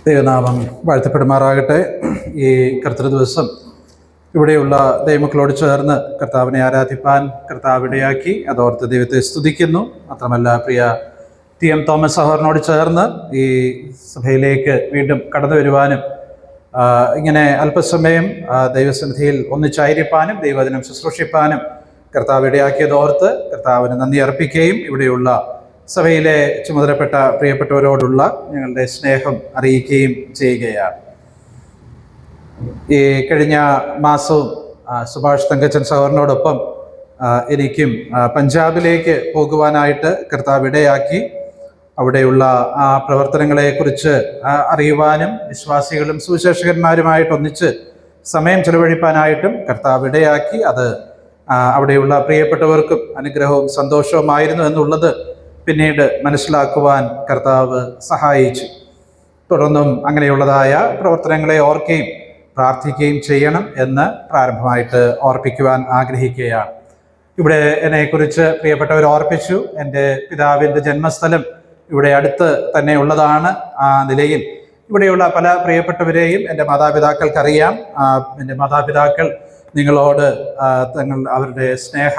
ദൈവനാമം വാഴ്ത്തപ്പെടുമാറാകട്ടെ. ഈ കർത്തൃ ദിവസം ഇവിടെയുള്ള ദൈവമക്കളോട് ചേർന്ന് കർത്താവിനെ ആരാധിപ്പാൻ കർത്താവ് ഇടയാക്കി. അതോർത്ത് ദൈവത്തെ സ്തുതിക്കുന്നു. മാത്രമല്ല, പ്രിയ ടി.എം. തോമസ് സഹോദരനോട് ചേർന്ന് ഈ സഭയിലേക്ക് വീണ്ടും കടന്നു വരുവാനും ഇങ്ങനെ അല്പസമയം ദൈവസന്നിധിയിൽ ഒന്നിച്ചായിരിക്കാനും ദൈവവചനം ശുശ്രൂഷിപ്പാനും കർത്താവ് ഇടയാക്കിയതോർത്ത് കർത്താവിന് നന്ദി അർപ്പിക്കുകയും ഇവിടെയുള്ള സഭയിലെ ചുമതലപ്പെട്ട പ്രിയപ്പെട്ടവരോടുള്ള ഞങ്ങളുടെ സ്നേഹം അറിയിക്കുകയും ചെയ്യുകയാണ്. ഈ കഴിഞ്ഞ മാസവും സുഭാഷ് തങ്കച്ചൻ സഹോദരനോടൊപ്പം എനിക്കും പഞ്ചാബിലേക്ക് പോകുവാനായിട്ട് കർത്താവ് ഇടയാക്കി. അവിടെയുള്ള ആ പ്രവർത്തനങ്ങളെക്കുറിച്ച് അറിയുവാനും വിശ്വാസികളും സുവിശേഷകന്മാരുമായിട്ട് ഒന്നിച്ച് സമയം ചെലവഴിപ്പാനായിട്ടും കർത്താവ് ഇടയാക്കി. അത് അവിടെയുള്ള പ്രിയപ്പെട്ടവർക്കും അനുഗ്രഹവും സന്തോഷവുമായിരുന്നു എന്നുള്ളത് പിന്നീട് മനസ്സിലാക്കുവാൻ കർത്താവ് സഹായിച്ചു. തുടർന്നും അങ്ങനെയുള്ളതായ പ്രവർത്തനങ്ങളെ ഓർക്കുകയും പ്രാർത്ഥിക്കുകയും ചെയ്യണം എന്ന് പ്രാരംഭമായിട്ട് ഓർപ്പിക്കുവാൻ ആഗ്രഹിക്കുകയാണ്. ഇവിടെ എന്നെക്കുറിച്ച് പ്രിയപ്പെട്ടവർ ഓർപ്പിച്ചു. എൻ്റെ പിതാവിൻ്റെ ജന്മസ്ഥലം ഇവിടെ അടുത്ത് തന്നെ ഉള്ളതാണ്. ആ നിലയിൽ ഇവിടെയുള്ള പല പ്രിയപ്പെട്ടവരെയും എൻ്റെ മാതാപിതാക്കൾക്കറിയാം. എൻ്റെ മാതാപിതാക്കൾ നിങ്ങളോട് അവരുടെ സ്നേഹ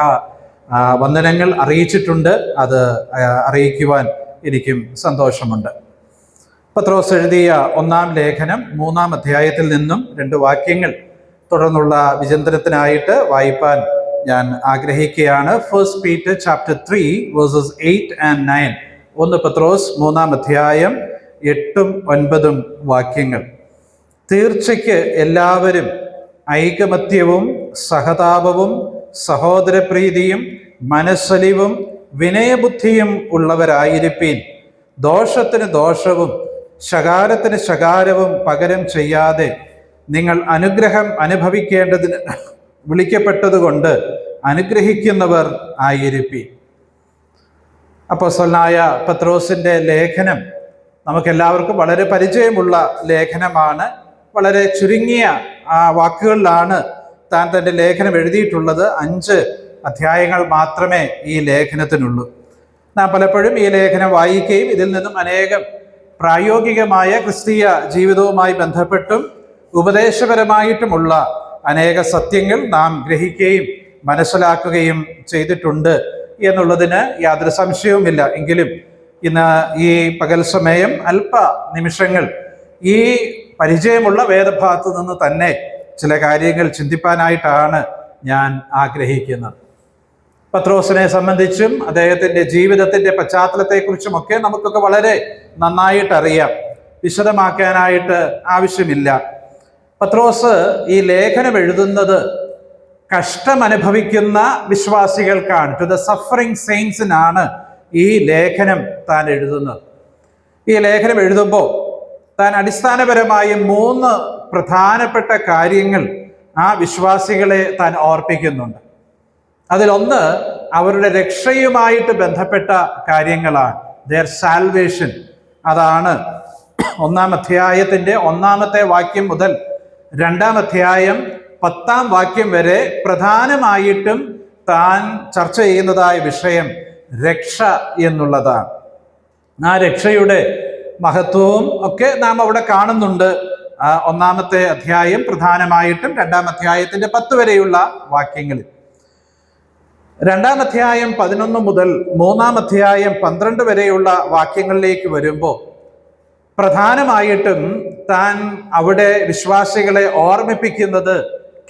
വന്ദനങ്ങൾ അറിയിച്ചിട്ടുണ്ട്. അത് അറിയിക്കുവാൻ എനിക്കും സന്തോഷമുണ്ട്. പത്രോസ് എഴുതിയ 1-ാം ലേഖനം 3-ാം അധ്യായത്തിൽ നിന്നും 2 വാക്യങ്ങൾ തുടർന്നുള്ള വിചിന്തനത്തിനായിട്ട് വായിപ്പാൻ ഞാൻ ആഗ്രഹിക്കുകയാണ്. 1 Peter chapter 3 verses 8 and 9. 1 പത്രോസ് 3-ാം അധ്യായം 8ഉം 9ഉം വാക്യങ്ങൾ. തീർച്ചയ്ക്ക് എല്ലാവരും ഐകമത്യവും സഹതാപവും സഹോദരപ്രീതിയും മനസ്സലിവും വിനയബുദ്ധിയും ഉള്ളവരായിരിപ്പീൻ. ദോഷത്തിന് ദോഷവും ശകാരത്തിന് ശകാരവും പകരം ചെയ്യാതെ നിങ്ങൾ അനുഗ്രഹം അനുഭവിക്കേണ്ടതിന് വിളിക്കപ്പെട്ടതുകൊണ്ട് അനുഗ്രഹിക്കുന്നവർ ആയിരിപ്പീൻ. അപ്പോസ്തലനായ പത്രോസിൻ്റെ ലേഖനം നമുക്കെല്ലാവർക്കും വളരെ പരിചയമുള്ള ലേഖനമാണ്. വളരെ ചുരുങ്ങിയ വാക്കുകളിലാണ് താൻ തൻ്റെ ലേഖനം എഴുതിയിട്ടുള്ളത്. 5 അധ്യായങ്ങൾ മാത്രമേ ഈ ലേഖനത്തിനുള്ളൂ. നാം പലപ്പോഴും ഈ ലേഖനം വായിക്കുകയും ഇതിൽ നിന്നും അനേകം പ്രായോഗികമായ ക്രിസ്തീയ ജീവിതവുമായി ബന്ധപ്പെട്ടും ഉപദേശപരമായിട്ടുമുള്ള അനേക സത്യങ്ങൾ നാം ഗ്രഹിക്കുകയും മനസ്സിലാക്കുകയും ചെയ്തിട്ടുണ്ട് എന്നുള്ളതിന് യാതൊരു സംശയവുമില്ല. എങ്കിലും ഇന്ന് ഈ പകൽ സമയം അല്പ നിമിഷങ്ങൾ ഈ പരിചയമുള്ള വേദഭാഗത്തു നിന്ന് തന്നെ ചില കാര്യങ്ങൾ ചിന്തിപ്പാനായിട്ടാണ് ഞാൻ ആഗ്രഹിക്കുന്നത്. പത്രോസിനെ സംബന്ധിച്ചും അദ്ദേഹത്തിൻ്റെ ജീവിതത്തിൻ്റെ പശ്ചാത്തലത്തെക്കുറിച്ചുമൊക്കെ നമുക്കൊക്കെ വളരെ നന്നായിട്ടറിയാം. വിശദമാക്കാനായിട്ട് ആവശ്യമില്ല. പത്രോസ് ഈ ലേഖനം എഴുതുന്നത് കഷ്ടമനുഭവിക്കുന്ന വിശ്വാസികൾക്കാണ്. ടു ദ സഫറിങ് സെയിൻസിനാണ് ഈ ലേഖനം താൻ എഴുതുന്നത്. ഈ ലേഖനം എഴുതുമ്പോൾ താൻ അടിസ്ഥാനപരമായി 3 പ്രധാനപ്പെട്ട കാര്യങ്ങൾ ആ വിശ്വാസികളെ താൻ ഓർപ്പിക്കുന്നുണ്ട്. അതിലൊന്ന് അവരുടെ രക്ഷയുമായിട്ട് ബന്ധപ്പെട്ട കാര്യങ്ങളാണ്. Their salvation. അതാണ് 1-ാം അധ്യായത്തിൻ്റെ 1-ാമത്തെ വാക്യം മുതൽ 2-ാം അധ്യായം 10-ാം വാക്യം വരെ പ്രധാനമായിട്ടും താൻ ചർച്ച ചെയ്യുന്നതായ വിഷയം രക്ഷ എന്നുള്ളതാണ്. ആ രക്ഷയുടെ മഹത്വവും ഒക്കെ നാം അവിടെ കാണുന്നുണ്ട്. 1-ാമത്തെ അധ്യായം പ്രധാനമായിട്ടും 2-ാം അധ്യായത്തിൻ്റെ 10 വരെയുള്ള വാക്യങ്ങളിൽ. 2-ാം അധ്യായം 11 മുതൽ 3-ാം അധ്യായം 12 വരെയുള്ള വാക്യങ്ങളിലേക്ക് വരുമ്പോൾ പ്രധാനമായിട്ടും താൻ അവിടെ വിശ്വാസികളെ ഓർമ്മിപ്പിക്കുന്നത്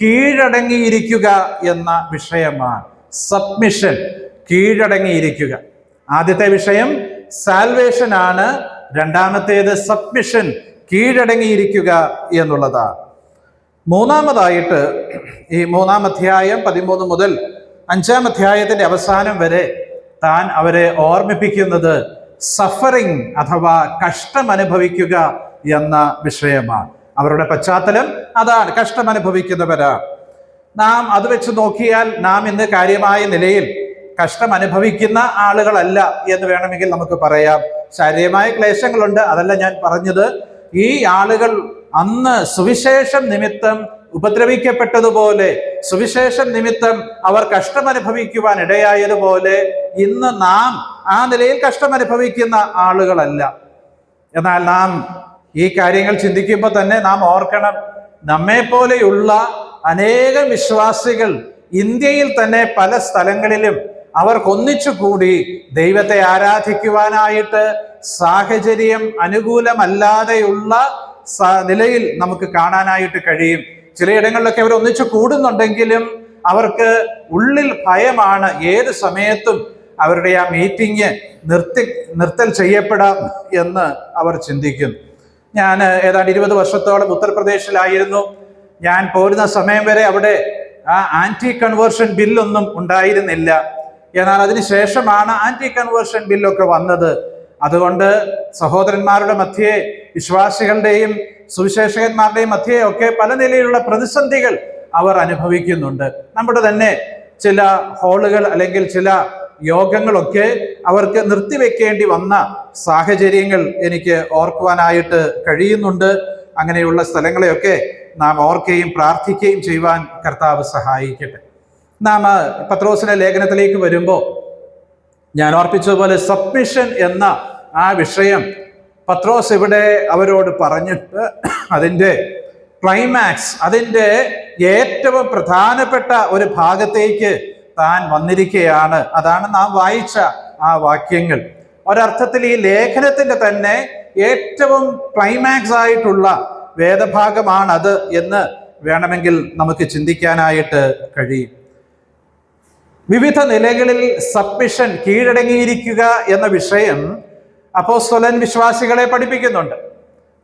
കീഴടങ്ങിയിരിക്കുക എന്ന വിഷയമാണ്. സബ്മിഷൻ, കീഴടങ്ങിയിരിക്കുക. ആദ്യത്തെ വിഷയം സാൽവേഷൻ ആണ്. 2ാമത്തേത് സബ്മിഷൻ, കീഴടങ്ങിയിരിക്കുക എന്നുള്ളതാണ്. 3ാമതായിട്ട് ഈ 3-ാം അധ്യായം 13 മുതൽ 5-ാം അധ്യായത്തിൻ്റെ അവസാനം വരെ താൻ അവരെ ഓർമ്മിപ്പിക്കുന്നത് സഫറിങ് അഥവാ കഷ്ടമനുഭവിക്കുക എന്ന വിഷയമാണ്. അവരുടെ പശ്ചാത്തലം അതാണ്, കഷ്ടമനുഭവിക്കുന്നവരാണ്. നാം അത് വെച്ച് നോക്കിയാൽ നാം ഇന്ന് കാര്യമായ നിലയിൽ കഷ്ടം അനുഭവിക്കുന്ന ആളുകളല്ല എന്ന് വേണമെങ്കിൽ നമുക്ക് പറയാം. ശാരീരികമായ ക്ലേശങ്ങളുണ്ട്, അതല്ല ഞാൻ പറഞ്ഞത്. ഈ ആളുകൾ അന്ന് സുവിശേഷം നിമിത്തം ഉപദ്രവിക്കപ്പെട്ടതുപോലെ, സുവിശേഷം നിമിത്തം അവർ കഷ്ടമനുഭവിക്കുവാൻ ഇടയായതുപോലെ ഇന്ന് നാം ആ നിലയിൽ കഷ്ടമനുഭവിക്കുന്ന ആളുകളല്ല. എന്നാൽ നാം ഈ കാര്യങ്ങൾ ചിന്തിക്കുമ്പോൾ തന്നെ നാം ഓർക്കണം, നമ്മെ പോലെയുള്ള അനേകം വിശ്വാസികൾ ഇന്ത്യയിൽ തന്നെ പല സ്ഥലങ്ങളിലും അവർക്കൊന്നിച്ചു കൂടി ദൈവത്തെ ആരാധിക്കുവാനായിട്ട് സാഹചര്യം അനുകൂലമല്ലാതെയുള്ള നിലയിൽ നമുക്ക് കാണാനായിട്ട് കഴിയും. ചിലയിടങ്ങളിലൊക്കെ അവർ ഒന്നിച്ചു കൂടുന്നുണ്ടെങ്കിലും അവർക്ക് ഉള്ളിൽ ഭയമാണ്, ഏത് സമയത്തും അവരുടെ ആ മീറ്റിംഗ് നിർത്തൽ ചെയ്യപ്പെടാം എന്ന് അവർ ചിന്തിക്കുന്നു. ഞാൻ ഏതാണ്ട് 20 വർഷത്തോളം ഉത്തർപ്രദേശിലായിരുന്നു. ഞാൻ പോരുന്ന സമയം വരെ അവിടെ ആ ആന്റി കൺവേർഷൻ ബില്ലൊന്നും ഉണ്ടായിരുന്നില്ല. എന്നാൽ അതിനുശേഷമാണ് ആന്റി കൺവേർഷൻ ബില്ലൊക്കെ വന്നത്. അതുകൊണ്ട് സഹോദരന്മാരുടെ മധ്യേ, വിശ്വാസികളുടെയും സുവിശേഷകന്മാരുടെയും മധ്യേ ഒക്കെ പല നിലയിലുള്ള പ്രതിസന്ധികൾ അവർ അനുഭവിക്കുന്നുണ്ട്. നമ്മുടെ തന്നെ ചില ഹാളുകൾ അല്ലെങ്കിൽ ചില യോഗങ്ങളൊക്കെ അവർക്ക് നിർത്തിവെക്കേണ്ടി വന്ന സാഹചര്യങ്ങൾ എനിക്ക് ഓർക്കുവാനായിട്ട് കഴിയുന്നുണ്ട്. അങ്ങനെയുള്ള സ്ഥലങ്ങളെയൊക്കെ നാം ഓർക്കുകയും പ്രാർത്ഥിക്കുകയും ചെയ്യുവാൻ കർത്താവ് സഹായിക്കട്ടെ. നാം പത്രോസിന്റെ ലേഖനത്തിലേക്ക് വരുമ്പോൾ ഞാൻ ഓർപ്പിച്ചതുപോലെ സബ്മിഷൻ എന്ന ആ വിഷയം പത്രോസ് ഇവിടെ അവരോട് പറഞ്ഞിട്ട് അതിൻ്റെ ക്ലൈമാക്സ്, അതിൻ്റെ ഏറ്റവും പ്രധാനപ്പെട്ട ഒരു ഭാഗത്തേക്ക് താൻ വന്നിരിക്കുകയാണ്. അതാണ് നാം വായിച്ച ആ വാക്യങ്ങൾ. ഒരർത്ഥത്തിൽ ഈ ലേഖനത്തിന്റെ തന്നെ ഏറ്റവും ക്ലൈമാക്സ് ആയിട്ടുള്ള വേദഭാഗമാണത് എന്ന് വേണമെങ്കിൽ നമുക്ക് ചിന്തിക്കാനായിട്ട് കഴിയും. വിവിധ നിലകളിൽ സബ്മിഷൻ, കീഴടങ്ങിയിരിക്കുക എന്ന വിഷയം അപ്പോസ്തലൻ വിശ്വാസികളെ പഠിപ്പിക്കുന്നുണ്ട്.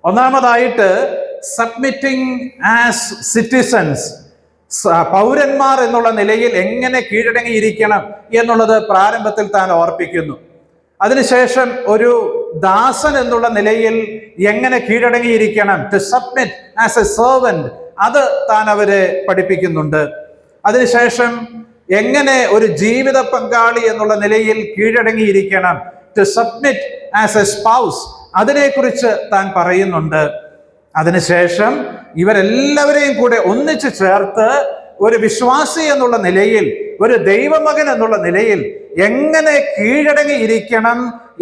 ഒന്നാമതായിട്ട് സബ്മിറ്റിംഗ് ആസ് സിറ്റിസൺസ്, പൗരന്മാർ എന്നുള്ള നിലയിൽ എങ്ങനെ കീഴടങ്ങിയിരിക്കണം എന്നുള്ളത് പ്രാരംഭത്തിൽ താൻ ഓർപ്പിക്കുന്നു. അതിനുശേഷം ഒരു ദാസൻ എന്നുള്ള നിലയിൽ എങ്ങനെ കീഴടങ്ങിയിരിക്കണം, to submit as a servant, അത് താൻ അവരെ പഠിപ്പിക്കുന്നുണ്ട്. അതിനുശേഷം എങ്ങനെ ഒരു ജീവിത പങ്കാളി എന്നുള്ള നിലയിൽ കീഴടങ്ങിയിരിക്കണം, to submit as a spouse, അതിനെക്കുറിച്ച് താൻ പറയുന്നുണ്ട്. അതിനുശേഷം ഇവരെല്ലാവരെയും കൂടെ ഒന്നിച്ചു ചേർത്ത് ഒരു വിശ്വാസി എന്നുള്ള നിലയിൽ, ഒരു ദൈവമകൻ എന്നുള്ള നിലയിൽ എങ്ങനെ കീഴടങ്ങിയിരിക്കണം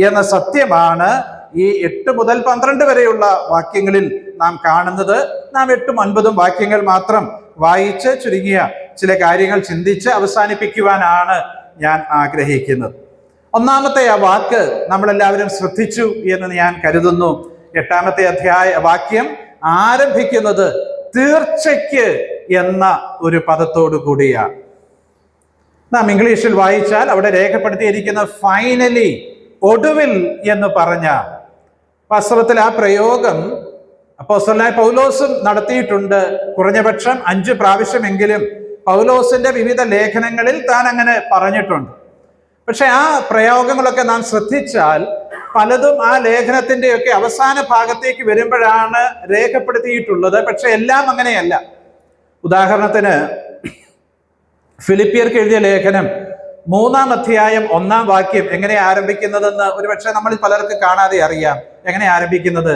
എന്ന സത്യമാണ് ഈ 8 മുതൽ 12 വരെയുള്ള വാക്യങ്ങളിൽ നാം കാണുന്നത്. നാം 8ഉം 9ഉം വാക്യങ്ങൾ മാത്രം വായിച്ച് ചുരുങ്ങിയ ചില കാര്യങ്ങൾ ചിന്തിച്ച് അവസാനിപ്പിക്കുവാനാണ് ഞാൻ ആഗ്രഹിക്കുന്നത്. ഒന്നാമത്തെ ആ വാക്ക് നമ്മളെല്ലാവരും ശ്രദ്ധിച്ചു എന്ന് ഞാൻ കരുതുന്നു. 8ാമത്തെ വാക്യം ആരംഭിക്കുന്നത് തീർച്ചയ്ക്ക് എന്ന ഒരു പദത്തോടു കൂടിയാണ്. നാം ഇംഗ്ലീഷിൽ വായിച്ചാൽ അവിടെ രേഖപ്പെടുത്തിയിരിക്കുന്ന ഫൈനലി, ഒടുവിൽ എന്ന് പറഞ്ഞ, വാസ്തവത്തിൽ ആ പ്രയോഗം അപ്പോസ്തലനായ പൗലോസും നടത്തിയിട്ടുണ്ട്. കുറഞ്ഞപക്ഷം 5 പ്രാവശ്യമെങ്കിലും പൗലോസിന്റെ വിവിധ ലേഖനങ്ങളിൽ താൻ അങ്ങനെ പറഞ്ഞിട്ടുണ്ട്. പക്ഷെ ആ പ്രയോഗങ്ങളൊക്കെ നാം ശ്രദ്ധിച്ചാൽ പലതും ആ ലേഖനത്തിൻ്റെയൊക്കെ അവസാന ഭാഗത്തേക്ക് വരുമ്പോഴാണ് രേഖപ്പെടുത്തിയിട്ടുള്ളത്. പക്ഷെ എല്ലാം അങ്ങനെയല്ല. ഉദാഹരണത്തിന് ഫിലിപ്പിയർക്ക് എഴുതിയ ലേഖനം 3-ാം അധ്യായം 1-ാം വാക്യം എങ്ങനെ ആരംഭിക്കുന്നതെന്ന് ഒരുപക്ഷെ നമ്മൾ പലർക്ക് കാണാതെ അറിയാം. എങ്ങനെ ആരംഭിക്കുന്നത്?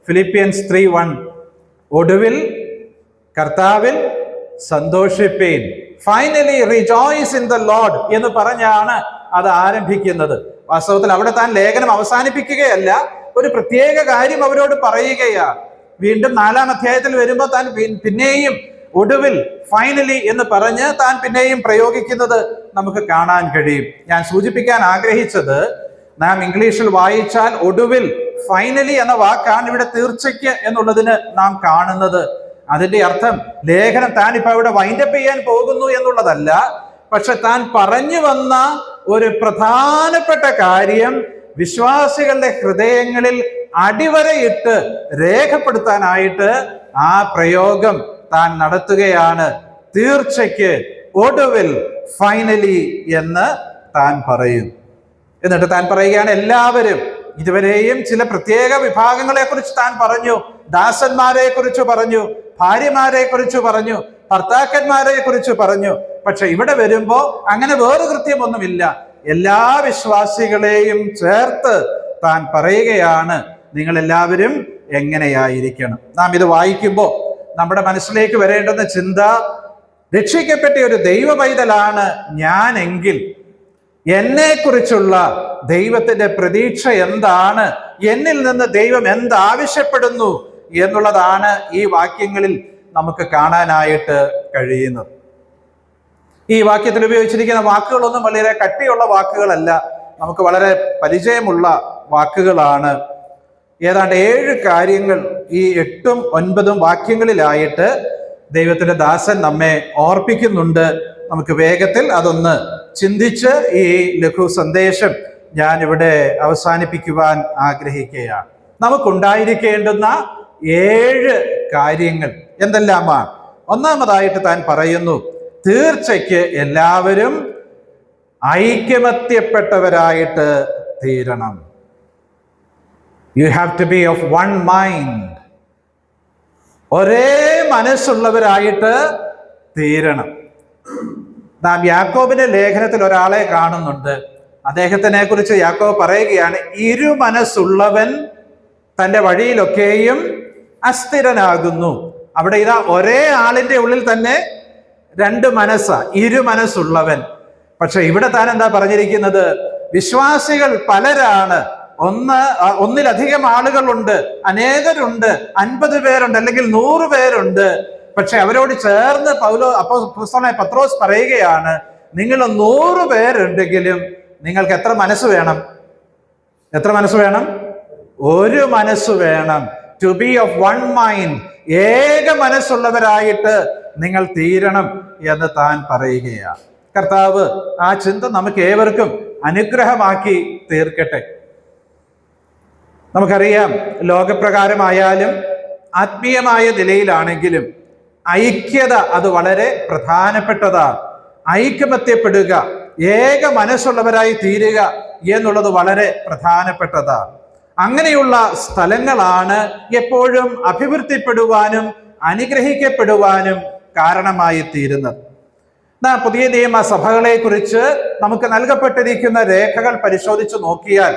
ഫിലിപ്പിയൻസ് 3:1, ഒടുവിൽ കർത്താവിൽ സന്തോഷിപ്പീൻ, finally rejoice in the Lord എന്ന് പറഞ്ഞാണ് അത് ആരംഭിക്കുന്നത്. വാസ്തവത്തിൽ അവിടെ താൻ ലേഖനം അവസാനിപ്പിക്കുകയല്ല, ഒരു പ്രത്യേക കാര്യം അവരോട് പറയുകയാണ്. വീണ്ടും 4-ാം അധ്യായത്തിൽ വരുമ്പോൾ താൻ പിന്നെയും ഒടുവിൽ, ഫൈനലി എന്ന് പറഞ്ഞ് താൻ പിന്നെയും പ്രയോഗിക്കുന്നത് നമുക്ക് കാണാൻ കഴിയും. ഞാൻ സൂചിപ്പിക്കാൻ ആഗ്രഹിച്ചത്, നാം ഇംഗ്ലീഷിൽ വായിച്ചാൽ ഒടുവിൽ, ഫൈനലി എന്ന വാക്കാണ് ഇവിടെ തീർച്ചയ്ക്ക് എന്നുള്ളതിന് നാം കാണുന്നത്. അതിന്റെ അർത്ഥം ലേഖനം താൻ ഇപ്പൊ ഇവിടെ വൈൻഡപ്പ് ചെയ്യാൻ പോകുന്നു എന്നുള്ളതല്ല. പക്ഷെ താൻ പറഞ്ഞു വന്ന ഒരു പ്രധാനപ്പെട്ട കാര്യം വിശ്വാസികളുടെ ഹൃദയങ്ങളിൽ അടിവരയിട്ട് രേഖപ്പെടുത്താനായിട്ട് ആ പ്രയോഗം താൻ നടത്തുകയാണ്. തീർച്ചയ്ക്ക്, ഒടുവിൽ, ഫൈനലി എന്ന് താൻ പറയും. എന്നിട്ട് താൻ പറയുകയാണ്, എല്ലാവരും, ഇതുവരെയും ചില പ്രത്യേക വിഭാഗങ്ങളെ കുറിച്ച് താൻ പറഞ്ഞു, ദാസന്മാരെ കുറിച്ച് പറഞ്ഞു, ഭാര്യമാരെ കുറിച്ച് പറഞ്ഞു, ഭർത്താക്കന്മാരെ കുറിച്ച് പറഞ്ഞു. പക്ഷെ ഇവിടെ വരുമ്പോ അങ്ങനെ വേറെ കൃത്യമൊന്നുമില്ല. എല്ലാ വിശ്വാസികളെയും ചേർത്ത് താൻ പറയുകയാണ്, നിങ്ങൾ എല്ലാവരും എങ്ങനെയായിരിക്കണം. നാം ഇത് വായിക്കുമ്പോൾ നമ്മുടെ മനസ്സിലേക്ക് വരേണ്ടുന്ന ചിന്ത, രക്ഷിക്കപ്പെട്ട ഒരു ദൈവ പൈതലാണ് ഞാനെങ്കിൽ എന്നെക്കുറിച്ചുള്ള ദൈവത്തിന്റെ പ്രതീക്ഷ എന്താണ്, എന്നിൽ നിന്ന് ദൈവം എന്താവശ്യപ്പെടുന്നു എന്നുള്ളതാണ് ഈ വാക്യങ്ങളിൽ നമുക്ക് കാണാനായിട്ട് കഴിയുന്നത്. ഈ വാക്യത്തിൽ ഉപയോഗിച്ചിരിക്കുന്ന വാക്കുകളൊന്നും വളരെ കട്ടിയുള്ള വാക്കുകളല്ല, നമുക്ക് വളരെ പരിചയമുള്ള വാക്കുകളാണ്. ഏതാണ്ട് 7 കാര്യങ്ങൾ ഈ 8ഉം 9ഉം വാക്യങ്ങളിലായിട്ട് ദൈവത്തിന്റെ ദാസൻ നമ്മെ ഓർപ്പിക്കുന്നുണ്ട്. നമുക്ക് വേഗത്തിൽ അതൊന്ന് ചിന്തിച്ച് ഈ ലഘു സന്ദേശം ഞാൻ ഇവിടെ അവസാനിപ്പിക്കുവാൻ ആഗ്രഹിക്കുകയാണ്. നമുക്കുണ്ടായിരിക്കേണ്ടുന്ന 7 കാര്യങ്ങൾ എന്തെല്ലാമാണ്? ഒന്നാമതായിട്ട് താൻ പറയുന്നു, തീർച്ചയ്ക്ക് എല്ലാവരും ഐകമത്യപ്പെട്ടവരായിട്ട് തീരണം. You have to be of one mind. ഒരേ മനസ്സുള്ളവരായിട്ട് തീരണം. നാം യാക്കോബിന്റെ ലേഖനത്തിൽ ഒരാളെ കാണുന്നുണ്ട്. അദ്ദേഹത്തിനെ കുറിച്ച് യാക്കോബ് പറയുകയാണ്, ഇരുമനസ്സുള്ളവൻ തൻ്റെ വഴിയിലൊക്കെയും അസ്ഥിരനാകുന്നു. അവിടെ ഇതാ ഒരേ ആളിന്റെ ഉള്ളിൽ തന്നെ 2 മനസ്സാ, ഇരുമനസ്സുള്ളവൻ. പക്ഷെ ഇവിടെ താൻ എന്താ പറഞ്ഞിരിക്കുന്നത്? വിശ്വാസികൾ പലരാണ്, ഒന്നിലധികം ആളുകളുണ്ട്, അനേകരുണ്ട്, 50 പേരുണ്ട്, അല്ലെങ്കിൽ 100 പേരുണ്ട്. പക്ഷെ അവരോട് ചേർന്ന് പത്രോസ് പറയുകയാണ്, നിങ്ങൾ 100 പേരുണ്ടെങ്കിലും നിങ്ങൾക്ക് എത്ര മനസ്സ് വേണം? എത്ര മനസ്സ് വേണം? ഒരു മനസ്സ് വേണം. To be of one mind, ഏക മനസ്സുള്ളവരായിട്ട് നിങ്ങൾ തീരണം എന്ന് താൻ പറയുകയാണ്. കർത്താവ് ആ ചിന്ത നമുക്ക് ഏവർക്കും അനുഗ്രഹമാക്കി തീർക്കട്ടെ. നമുക്കറിയാം, ലോകപ്രകാരമായാലും ആത്മീയമായ നിലയിലാണെങ്കിലും ഐക്യത അത് വളരെ പ്രധാനപ്പെട്ടതാണ്. ഐകമത്യപ്പെടുക, ഏക മനസ്സുള്ളവരായി തീരുക എന്നുള്ളത് വളരെ പ്രധാനപ്പെട്ടതാണ്. അങ്ങനെയുള്ള സ്ഥലങ്ങളാണ് എപ്പോഴും അഭിവൃദ്ധിപ്പെടുവാനും അനുഗ്രഹിക്കപ്പെടുവാനും കാരണമായി തീരുന്നത്. പുതിയ നിയമ സഭകളെ കുറിച്ച് നമുക്ക് നൽകപ്പെട്ടിരിക്കുന്ന രേഖകൾ പരിശോധിച്ച് നോക്കിയാൽ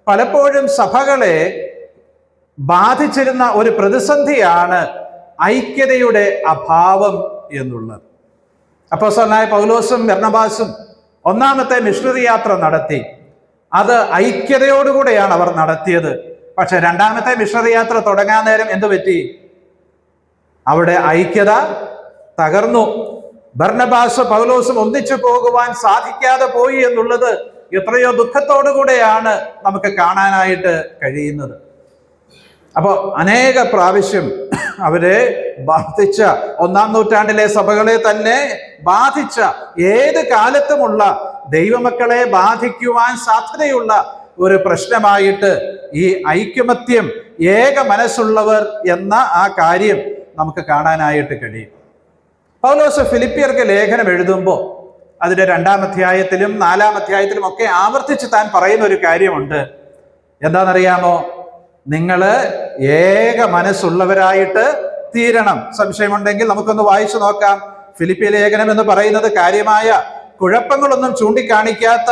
പലപ്പോഴും സഭകളെ ബാധിച്ചിരുന്ന ഒരു പ്രതിസന്ധിയാണ് ഐക്യതയുടെ അഭാവം എന്നുള്ളത്. അപ്പോസ്തലനായ പൗലോസും ബർന്നബാസും ഒന്നാമത്തെ മിഷണറി യാത്ര നടത്തി. അത് ഐക്യതയോടുകൂടെയാണ് അവർ നടത്തിയത്. പക്ഷെ രണ്ടാമത്തെ മിഷണറി യാത്ര തുടങ്ങാൻ നേരം എന്തു പറ്റി? അവിടെ ഐക്യത തകർന്നു. ബർന്നബാസും പൗലോസും ഒന്നിച്ചു പോകുവാൻ സാധിക്കാതെ പോയി എന്നുള്ളത് എത്രയോ ദുഃഖത്തോടുകൂടെയാണ് നമുക്ക് കാണാനായിട്ട് കഴിയുന്നത്. അപ്പോൾ അനേക പ്രാവശ്യം അവരെ ബാധിച്ച, 1-ാം നൂറ്റാണ്ടിലെ സഭകളെ തന്നെ ബാധിച്ച, ഏത് കാലത്തുമുള്ള ദൈവമക്കളെ ബാധിക്കുവാൻ സാധ്യതയുള്ള ഒരു പ്രശ്നമായിട്ട് ഈ ഐകമത്യം, ഏക മനസ്സുള്ളവർ എന്ന ആ കാര്യം നമുക്ക് കാണാനായിട്ട് കഴിയും. പൗലോസ് ഫിലിപ്പിയർക്ക് ലേഖനം എഴുതുമ്പോൾ അതിന്റെ 2-ാം അധ്യായത്തിലും 4-ാം അധ്യായത്തിലും ഒക്കെ ആവർത്തിച്ച് താൻ പറയുന്ന ഒരു കാര്യമുണ്ട്. എന്താണെന്നറിയാമോ? നിങ്ങൾ ഏക മനസ്സുള്ളവരായിട്ട് തീരണം. സംശയമുണ്ടെങ്കിൽ നമുക്കൊന്ന് വായിച്ചു നോക്കാം. ഫിലിപ്പിയ ലേഖനം എന്ന് പറയുന്നത് കാര്യമായ കുഴപ്പങ്ങളൊന്നും ചൂണ്ടിക്കാണിക്കാത്ത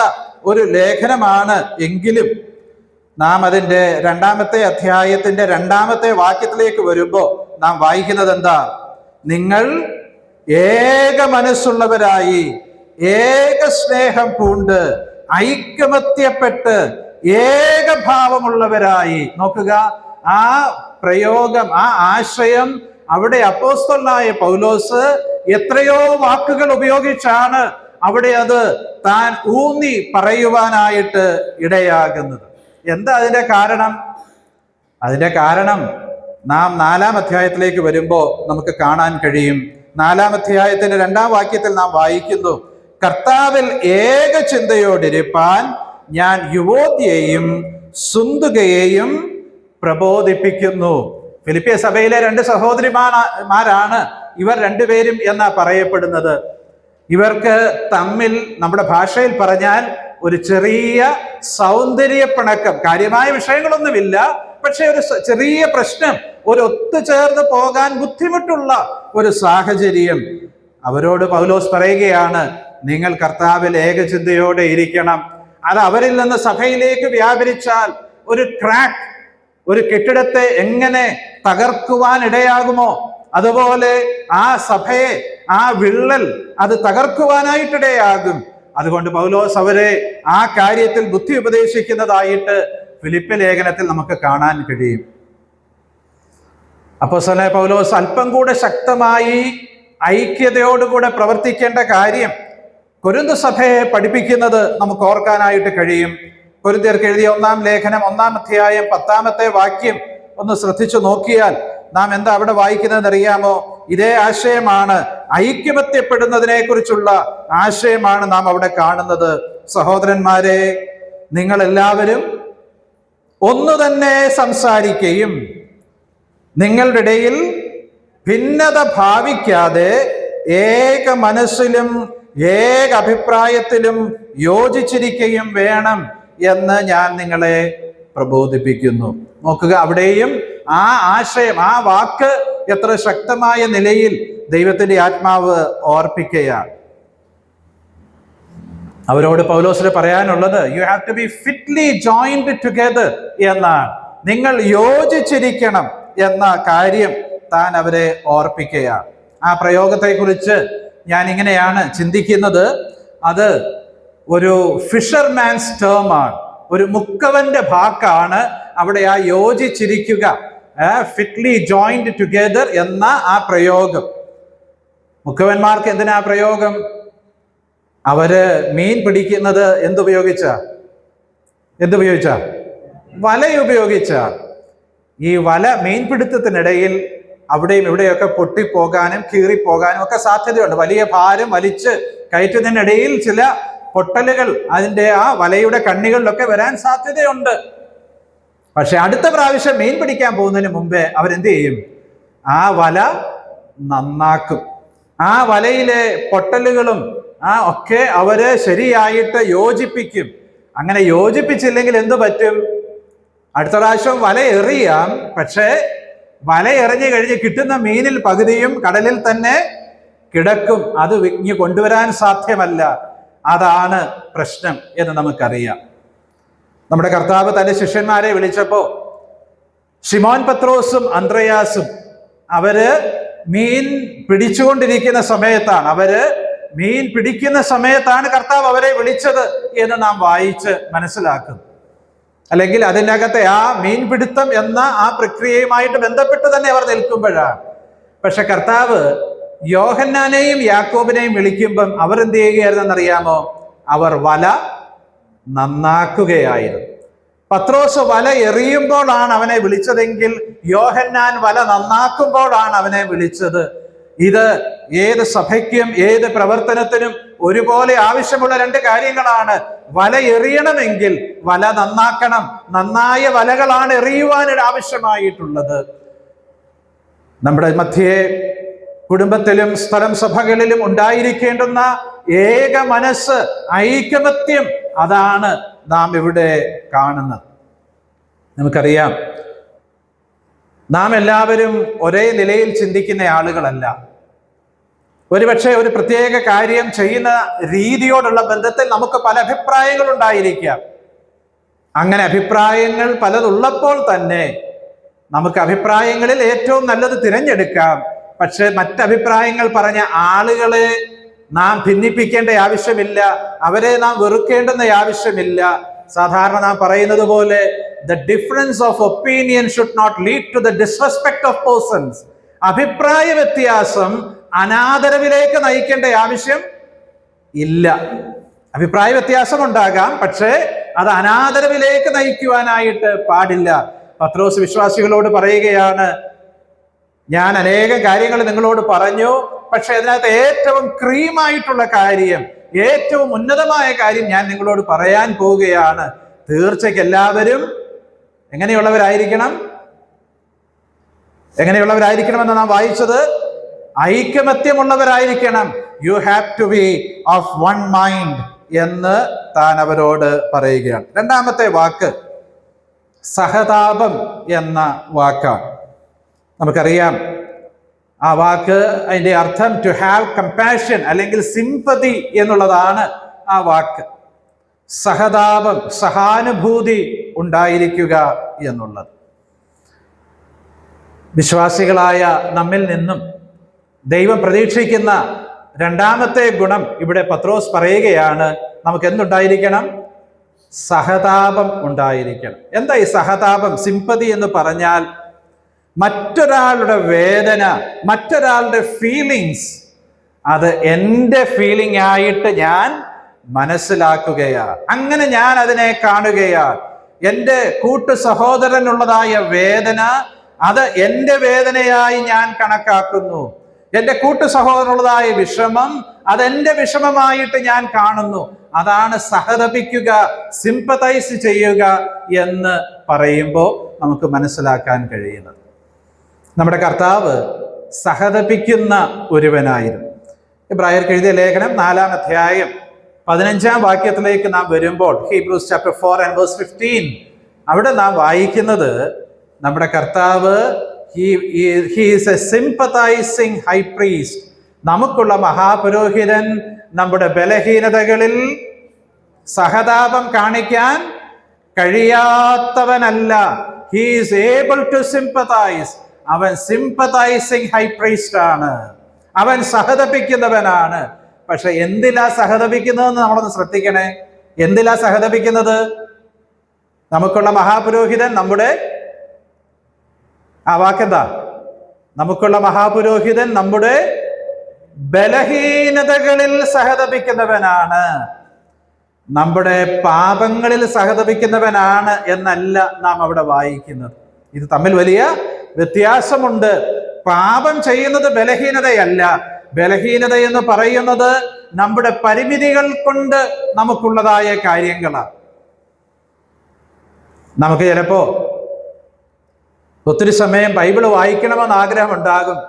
ഒരു ലേഖനമാണ്. എങ്കിലും നാം അതിൻ്റെ 2-ാമത്തെ അധ്യായത്തിന്റെ 2-ാമത്തെ വാക്യത്തിലേക്ക് വരുമ്പോൾ നാം വായിക്കുന്നത് എന്താ? നിങ്ങൾ ഏക മനസ്സുള്ളവരായി, ഏക സ്നേഹം പൂണ്ട്, ഐകമത്യപ്പെട്ട്, ഏകഭാവമുള്ളവരായി. നോക്കുക, ആ പ്രയോഗം, ആ ആശയം അവിടെ അപ്പോസ്തലനായ പൗലോസ് എത്രയോ വാക്കുകൾ ഉപയോഗിച്ചാണ് അവിടെ അത് താൻ ഊന്നി പറയുവാനായിട്ട് ഇടയാകുന്നത്. എന്താ അതിന്റെ കാരണം? അതിന്റെ കാരണം നാം 4-ാം അധ്യായത്തിലേക്ക് വരുമ്പോൾ നമുക്ക് കാണാൻ കഴിയും. 4-ാം അധ്യായത്തിന്റെ 2-ാം വാക്യത്തിൽ നാം വായിക്കുന്നു, കർത്താവിൽ ഏക ചിന്തയോടിരിപ്പാൻ ഞാൻ യുവോദ്യയെയും സുന്തുകയെയും പ്രബോധിപ്പിക്കുന്നു. ഫിലിപ്പിയ സഭയിലെ 2 സഹോദരിമാരാണ് ഇവർ 2 പേരും എന്നാ പറയപ്പെടുന്നത്. ഇവർക്ക് തമ്മിൽ നമ്മുടെ ഭാഷയിൽ പറഞ്ഞാൽ ഒരു ചെറിയ സൗന്ദര്യപ്പിണക്കം, കാര്യമായ വിഷയങ്ങളൊന്നുമില്ല, പക്ഷെ ഒരു ചെറിയ പ്രശ്നം, ഒരു ഒത്തുചേർന്ന് പോകാൻ ബുദ്ധിമുട്ടുള്ള ഒരു സാഹചര്യം. അവരോട് പൗലോസ് പറയുകയാണ്, നിങ്ങൾ കർത്താവിൽ ഏകചിന്തയോടെ ഇരിക്കണം. അത് അവരിൽ നിന്ന് സഭയിലേക്ക് വ്യാപരിച്ചാൽ ഒരു ക്രാക്ക്, ഒരു കെട്ടിടത്തെ എങ്ങനെ തകർക്കുവാൻ ഇടയാകുമോ അതുപോലെ ആ സഭയെ, ആ വിള്ളൽ അത് തകർക്കുവാനായിട്ടിടയാകും. അതുകൊണ്ട് പൗലോസ് അവരെ ആ കാര്യത്തിൽ ബുദ്ധി ഉപദേശിക്കുന്നതായിട്ട് ഫിലിപ്പി ലേഖനത്തിൽ നമുക്ക് കാണാൻ കഴിയും. അപ്പോസ്തലനായ പൗലോസ് അല്പം കൂടെ ശക്തമായി ഐക്യതയോടുകൂടെ പ്രവർത്തിക്കേണ്ട കാര്യം കൊരിന്ത് സഭയെ പഠിപ്പിക്കുന്നത് നമുക്ക് ഓർക്കാനായിട്ട് കഴിയും. കൊരിന്ത്യർക്ക് എഴുതിയ 1-ാം ലേഖനം 1-ാം അധ്യായം 10-ാമത്തെ വാക്യം ഒന്ന് ശ്രദ്ധിച്ചു നോക്കിയാൽ നാം എന്താ അവിടെ വായിക്കുന്നതെന്ന് അറിയാമോ? ഇതേ ആശയമാണ്, ഐക്യമത്യപ്പെടുന്നതിനെ കുറിച്ചുള്ള ആശയമാണ് നാം അവിടെ കാണുന്നത്. സഹോദരന്മാരെ, നിങ്ങൾ എല്ലാവരും ഒന്നു തന്നെ സംസാരിക്കുകയും നിങ്ങളുടെ ഇടയിൽ ഭിന്നത ഭാവിക്കാതെ ഏക മനസ്സിലും ഏക അഭിപ്രായത്തിലും യോജിച്ചിരിക്കുകയും വേണം എന്ന് ഞാൻ നിങ്ങളെ പ്രബോധിപ്പിക്കുന്നു. നോക്കുക, അവിടെയും ആ ആശയം, ആ വാക്ക് എത്ര ശക്തമായ നിലയിൽ ദൈവത്തിന്റെ ആത്മാവ് ഓർപ്പിക്കുകയാണ്. അവരോട് പൗലോസിന് പറയാനുള്ളത്, you have to be fitly joined together എന്നാണ്. നിങ്ങൾ യോജിച്ചിരിക്കണം എന്ന കാര്യം താൻ അവരെ ഓർപ്പിക്കുകയാണ്. ആ പ്രയോഗത്തെക്കുറിച്ച് ഞാൻ ഇങ്ങനെയാണ് ചിന്തിക്കുന്നത്, അത് ഒരു ഫിഷർമാൻസ് ടേം ആണ്, ഒരു മുക്കവന്റെ വാക്കാണ് അവിടെ ആ യോജിച്ചിരിക്കുക, ഫിറ്റ്ലി ജോയിൻഡ് ടുഗദർ എന്ന ആ പ്രയോഗം. മുക്കവന്മാർക്ക് എന്തിനാ പ്രയോഗം? അവര് മീൻ പിടിക്കുന്നത് എന്തുപയോഗിച്ച? വലയുപയോഗിച്ച. ഈ വല മീൻപിടുത്തത്തിനിടയിൽ അവിടെയും ഇവിടെയൊക്കെ പൊട്ടിപ്പോകാനും കീറിപ്പോകാനും ഒക്കെ സാധ്യതയുണ്ട്. വലിയ ഭാരം വലിച്ച് കയറ്റുന്നതിനിടയിൽ ചില പൊട്ടലുകൾ അതിൻ്റെ ആ വലയുടെ കണ്ണികളിലൊക്കെ വരാൻ സാധ്യതയുണ്ട്. പക്ഷെ അടുത്ത പ്രാവശ്യം മീൻ പിടിക്കാൻ പോകുന്നതിന് മുമ്പേ അവരെന്ത് ചെയ്യും? ആ വല നന്നാക്കും. ആ വലയിലെ പൊട്ടലുകളും ഒക്കെ അവര് ശരിയായിട്ട് യോജിപ്പിക്കും. അങ്ങനെ യോജിപ്പിച്ചില്ലെങ്കിൽ എന്തു പറ്റും? അടുത്ത പ്രാവശ്യം വല എറിയാം, പക്ഷേ വല എറിഞ്ഞു കഴിഞ്ഞ് കിട്ടുന്ന മീനിൽ പകുതിയും കടലിൽ തന്നെ കിടക്കും. അത് ഇങ്ങ് കൊണ്ടുവരാൻ സാധ്യമല്ല. അതാണ് പ്രശ്നം എന്ന് നമുക്കറിയാം. നമ്മുടെ കർത്താവ് തന്റെ ശിഷ്യന്മാരെ വിളിച്ചപ്പോ ശിമോൻ പത്രോസും അന്ത്രയാസും അവര് മീൻ പിടിച്ചുകൊണ്ടിരിക്കുന്ന സമയത്താണ് കർത്താവ് അവരെ വിളിച്ചത് എന്ന് നാം വായിച്ച് മനസ്സിലാക്കുന്നു. അല്ലെങ്കിൽ അതിനകത്തെ ആ മീൻപിടുത്തം എന്ന ആ പ്രക്രിയയുമായിട്ട് ബന്ധപ്പെട്ട് തന്നെ അവർ നിൽക്കുമ്പോഴാണ്. പക്ഷെ കർത്താവ് യോഹന്നാനെയും യാക്കോബിനെയും വിളിക്കുമ്പം അവർ എന്ത് ചെയ്യുകയായിരുന്നെന്നറിയാമോ? അവർ വല നന്നാക്കുകയായിരുന്നു. പത്രോസ് വല എറിയുമ്പോഴാണ് അവനെ വിളിച്ചതെങ്കിൽ യോഹന്നാൻ വല നന്നാക്കുമ്പോഴാണ് അവനെ വിളിച്ചത്. ഇത് ഏത് സഭയ്ക്കും ഏത് പ്രവർത്തനത്തിനും ഒരുപോലെ ആവശ്യമുള്ള രണ്ട് കാര്യങ്ങളാണ്. വല എറിയണമെങ്കിൽ വല നന്നാക്കണം. നന്നായ വലകളാണ് എറിയുവാൻ ആവശ്യമായിട്ടുള്ളത്. നമ്മുടെ മധ്യേ കുടുംബത്തിലും സ്ഥലം സഭകളിലും ഉണ്ടായിരിക്കേണ്ടുന്ന ഏക മനസ്സ്, ഐകമത്യം, അതാണ് നാം ഇവിടെ കാണുന്നത്. നമുക്കറിയാം, നാം എല്ലാവരും ഒരേ നിലയിൽ ചിന്തിക്കുന്ന ആളുകളല്ല. ഒരുപക്ഷെ ഒരു പ്രത്യേക കാര്യം ചെയ്യുന്ന രീതിയോടുള്ള ബന്ധത്തിൽ നമുക്ക് പല അഭിപ്രായങ്ങൾ ഉണ്ടായിരിക്കാം. അങ്ങനെ അഭിപ്രായങ്ങൾ പലതുള്ളപ്പോൾ തന്നെ നമുക്ക് അഭിപ്രായങ്ങളിൽ ഏറ്റവും നല്ലത് തിരഞ്ഞെടുക്കാം. പക്ഷെ മറ്റഭിപ്രായങ്ങൾ പറഞ്ഞ ആളുകളെ നാം ഭിന്നിപ്പിക്കേണ്ട ആവശ്യമില്ല, അവരെ നാം വെറുക്കേണ്ടുന്ന ആവശ്യമില്ല. സാധാരണ നാം പറയുന്നത് പോലെ the difference of opinion should not lead to the disrespect of persons. അഭിപ്രായ വ്യത്യാസം അനാദരവിലേക്ക് നയിക്കേണ്ട ആവശ്യം ഇല്ല. അഭിപ്രായ വ്യത്യാസം ഉണ്ടാകാം, പക്ഷേ അത് അനാദരവിലേക്ക് നയിക്കുവാനായിട്ട് പാടില്ല. പത്രോസ് വിശ്വാസികളോട് പറയുകയാണ്, ഞാൻ അനേകം കാര്യങ്ങൾ നിങ്ങളോട് പറഞ്ഞു, പക്ഷെ അതിനകത്ത് ഏറ്റവും ക്രീമായിട്ടുള്ള കാര്യം, ഏറ്റവും ഉന്നതമായ കാര്യം ഞാൻ നിങ്ങളോട് പറയാൻ പോവുകയാണ്. തീർച്ചയ്ക്ക് എല്ലാവരും എങ്ങനെയുള്ളവരായിരിക്കണമെന്ന് നാം വായിച്ചത്, ഐകമത്യമുള്ളവരായിരിക്കണം. You have to be of one mind എന്ന് താൻ അവരോട് പറയുകയാണ്. രണ്ടാമത്തെ വാക്ക് സഹതാപം എന്ന വാക്കാണ്. നമുക്കറിയാം ആ വാക്ക്, അതിൻ്റെ അർത്ഥം ടു ഹാവ് കമ്പാഷൻ അല്ലെങ്കിൽ സിമ്പതി എന്നുള്ളതാണ് ആ വാക്ക്. സഹതാപം, സഹാനുഭൂതി ഉണ്ടായിരിക്കുക എന്നുള്ളത്. വിശ്വാസികളായ നമ്മിൽ നിന്നും ദൈവം പ്രതീക്ഷിക്കുന്ന രണ്ടാമത്തെ ഗുണം ഇവിടെ പത്രോസ് പറയുകയാണ്, നമുക്ക് എന്തുണ്ടായിരിക്കണം? സഹതാപം ഉണ്ടായിരിക്കണം. എന്താ ഈ സഹതാപം? സിമ്പതി എന്ന് പറഞ്ഞാൽ മറ്റൊരാളുടെ വേദന, മറ്റൊരാളുടെ ഫീലിങ്സ് അത് എൻ്റെ ഫീലിംഗ് ആയിട്ട് ഞാൻ മനസ്സിലാക്കുകയാ, അങ്ങനെ ഞാൻ അതിനെ കാണുകയാ. എൻ്റെ കൂട്ടു സഹോദരനുള്ളതായ വേദന അത് എൻ്റെ വേദനയായി ഞാൻ കണക്കാക്കുന്നു. എൻ്റെ കൂട്ടു സഹോദരനുള്ളതായ വിഷമം അതെൻ്റെ വിഷമമായിട്ട് ഞാൻ കാണുന്നു. അതാണ് സഹതപിക്കുക, സിമ്പതൈസ് ചെയ്യുക എന്ന് പറയുമ്പോൾ നമുക്ക് മനസ്സിലാക്കാൻ കഴിയുന്നത്. നമ്മുടെ കർത്താവ് സഹതപിക്കുന്ന ഒരുവനായിരുന്നു. എബ്രായർക്ക് എഴുതിയ ലേഖനം 4-ാം അധ്യായം 15-ാം വാക്യത്തിലേക്ക് നാം വരുമ്പോൾ, ഹീബ്രൂസ് ചാപ്റ്റർ 4 and verse 15, അവിടെ നാം വായിക്കുന്നത് നമ്മുടെ കർത്താവ് he is a sympathizing high priest. നമുക്കുള്ള മഹാപുരോഹിതൻ നമ്മുടെ ബലഹീനതകളിൽ സഹതാപം കാണിക്കാൻ കഴിയാത്തവനല്ല. he is able to sympathize. അവൻ സിമ്പതൈസിങ് ഹൈ പ്രീസ്റ്റ് ആണ്, അവൻ സഹതപിക്കുന്നവനാണ്. പക്ഷെ എന്തിലാ സഹതപിക്കുന്നതെന്ന് നമ്മളൊന്ന് ശ്രദ്ധിക്കണേ. എന്തിലാ സഹതപിക്കുന്നത്? നമുക്കുള്ള മഹാപുരോഹിതൻ നമ്മുടെ, ആ വാക്കെന്താ? നമുക്കുള്ള മഹാപുരോഹിതൻ നമ്മുടെ ബലഹീനതകളിൽ സഹതപിക്കുന്നവനാണ്, നമ്മുടെ പാപങ്ങളിൽ സഹതപിക്കുന്നവനാണ് എന്നല്ല നാം അവിടെ വായിക്കുന്നത്. ഇത് തമ്മിൽ വലിയ വ്യത്യാസമുണ്ട്. പാപം ചെയ്യുന്നത് ബലഹീനതയല്ല. ബലഹീനത എന്ന് പറയുന്നത് നമ്മുടെ പരിമിതികൾ കൊണ്ട് നമുക്കുള്ളതായ കാര്യങ്ങളാണ്. നമുക്ക് ചിലപ്പോ ഒത്തിരി സമയം ബൈബിള് വായിക്കണമെന്ന് ആഗ്രഹമുണ്ടാകും,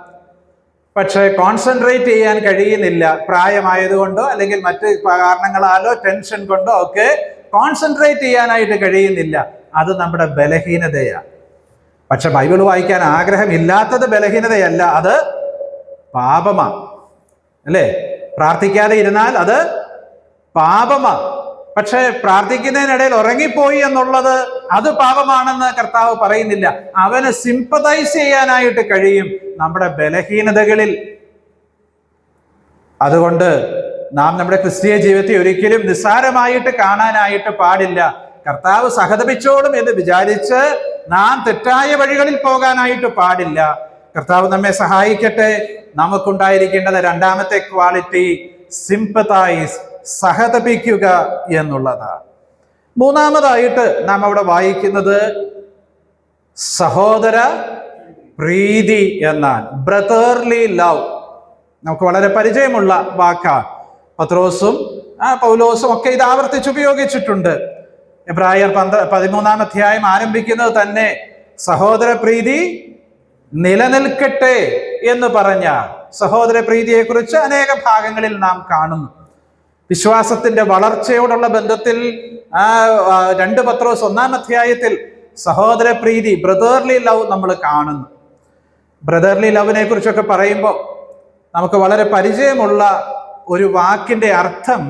പക്ഷെ കോൺസെൻട്രേറ്റ് ചെയ്യാൻ കഴിയുന്നില്ല. പ്രായമായതുകൊണ്ടോ അല്ലെങ്കിൽ മറ്റ് കാരണങ്ങളാലോ ടെൻഷൻ കൊണ്ടോ ഒക്കെ കോൺസെൻട്രേറ്റ് ചെയ്യാനായിട്ട് കഴിയുന്നില്ല. അത് നമ്മുടെ ബലഹീനതയാണ്. പക്ഷെ ബൈബിൾ വായിക്കാൻ ആഗ്രഹമില്ലാത്തത് ബലഹീനതയല്ല, അത് പാപമാണ്. അല്ലേ? പ്രാർത്ഥിക്കാതെ ഇരുന്നാൽ അത് പാപമാണ്. പക്ഷെ പ്രാർത്ഥിക്കുന്നതിനിടയിൽ ഉറങ്ങിപ്പോയി എന്നുള്ളത് അത് പാപമാണെന്ന് കർത്താവ് പറയുന്നില്ല. അവന് സിമ്പതൈസ് ചെയ്യാനായിട്ട് കഴിയും നമ്മുടെ ബലഹീനതകളിൽ. അതുകൊണ്ട് നാം നമ്മുടെ ക്രിസ്തീയ ജീവിതത്തെ ഒരിക്കലും നിസ്സാരമായിട്ട് കാണാനായിട്ട് പാടില്ല. കർത്താവ് സഹതപിച്ചോളും എന്ന് വിചാരിച്ച് നാം തെറ്റായ വഴികളിൽ പോകാനായിട്ട് പാടില്ല. കർത്താവ് നമ്മെ സഹായിക്കട്ടെ. നമുക്കുണ്ടായിരിക്കേണ്ടത് രണ്ടാമത്തെ ക്വാളിറ്റി സിമ്പതൈസ്, സഹതപിക്കുക എന്നുള്ളതാണ്. മൂന്നാമതായിട്ട് നാം അവിടെ വായിക്കുന്നത് സഹോദര പ്രീതി എന്നാണ്. ബ്രദർലി ലവ് നമുക്ക് വളരെ പരിചയമുള്ള വാക്കാണ്. പത്രോസും പൗലോസും ഒക്കെ ഇത് ആവർത്തിച്ചുപയോഗിച്ചിട്ടുണ്ട്. എബ്രായർ 13-ാം അധ്യായം ആരംഭിക്കുന്നത് തന്നെ സഹോദര പ്രീതി നിലനിൽക്കട്ടെ എന്ന് പറഞ്ഞ സഹോദര പ്രീതിയെ കുറിച്ച് അനേക ഭാഗങ്ങളിൽ നാം കാണുന്നു. വിശ്വാസത്തിന്റെ വളർച്ചയോടുള്ള ബന്ധത്തിൽ 2 പത്രോസ് 1-ാം അധ്യായത്തിൽ സഹോദര പ്രീതി, ബ്രദർലി ലവ് നമ്മൾ കാണുന്നു. ബ്രദർലി ലവിനെ കുറിച്ചൊക്കെ പറയുമ്പോൾ നമുക്ക് വളരെ പരിചയമുള്ള ഒരു വാക്കിന്റെ അർത്ഥം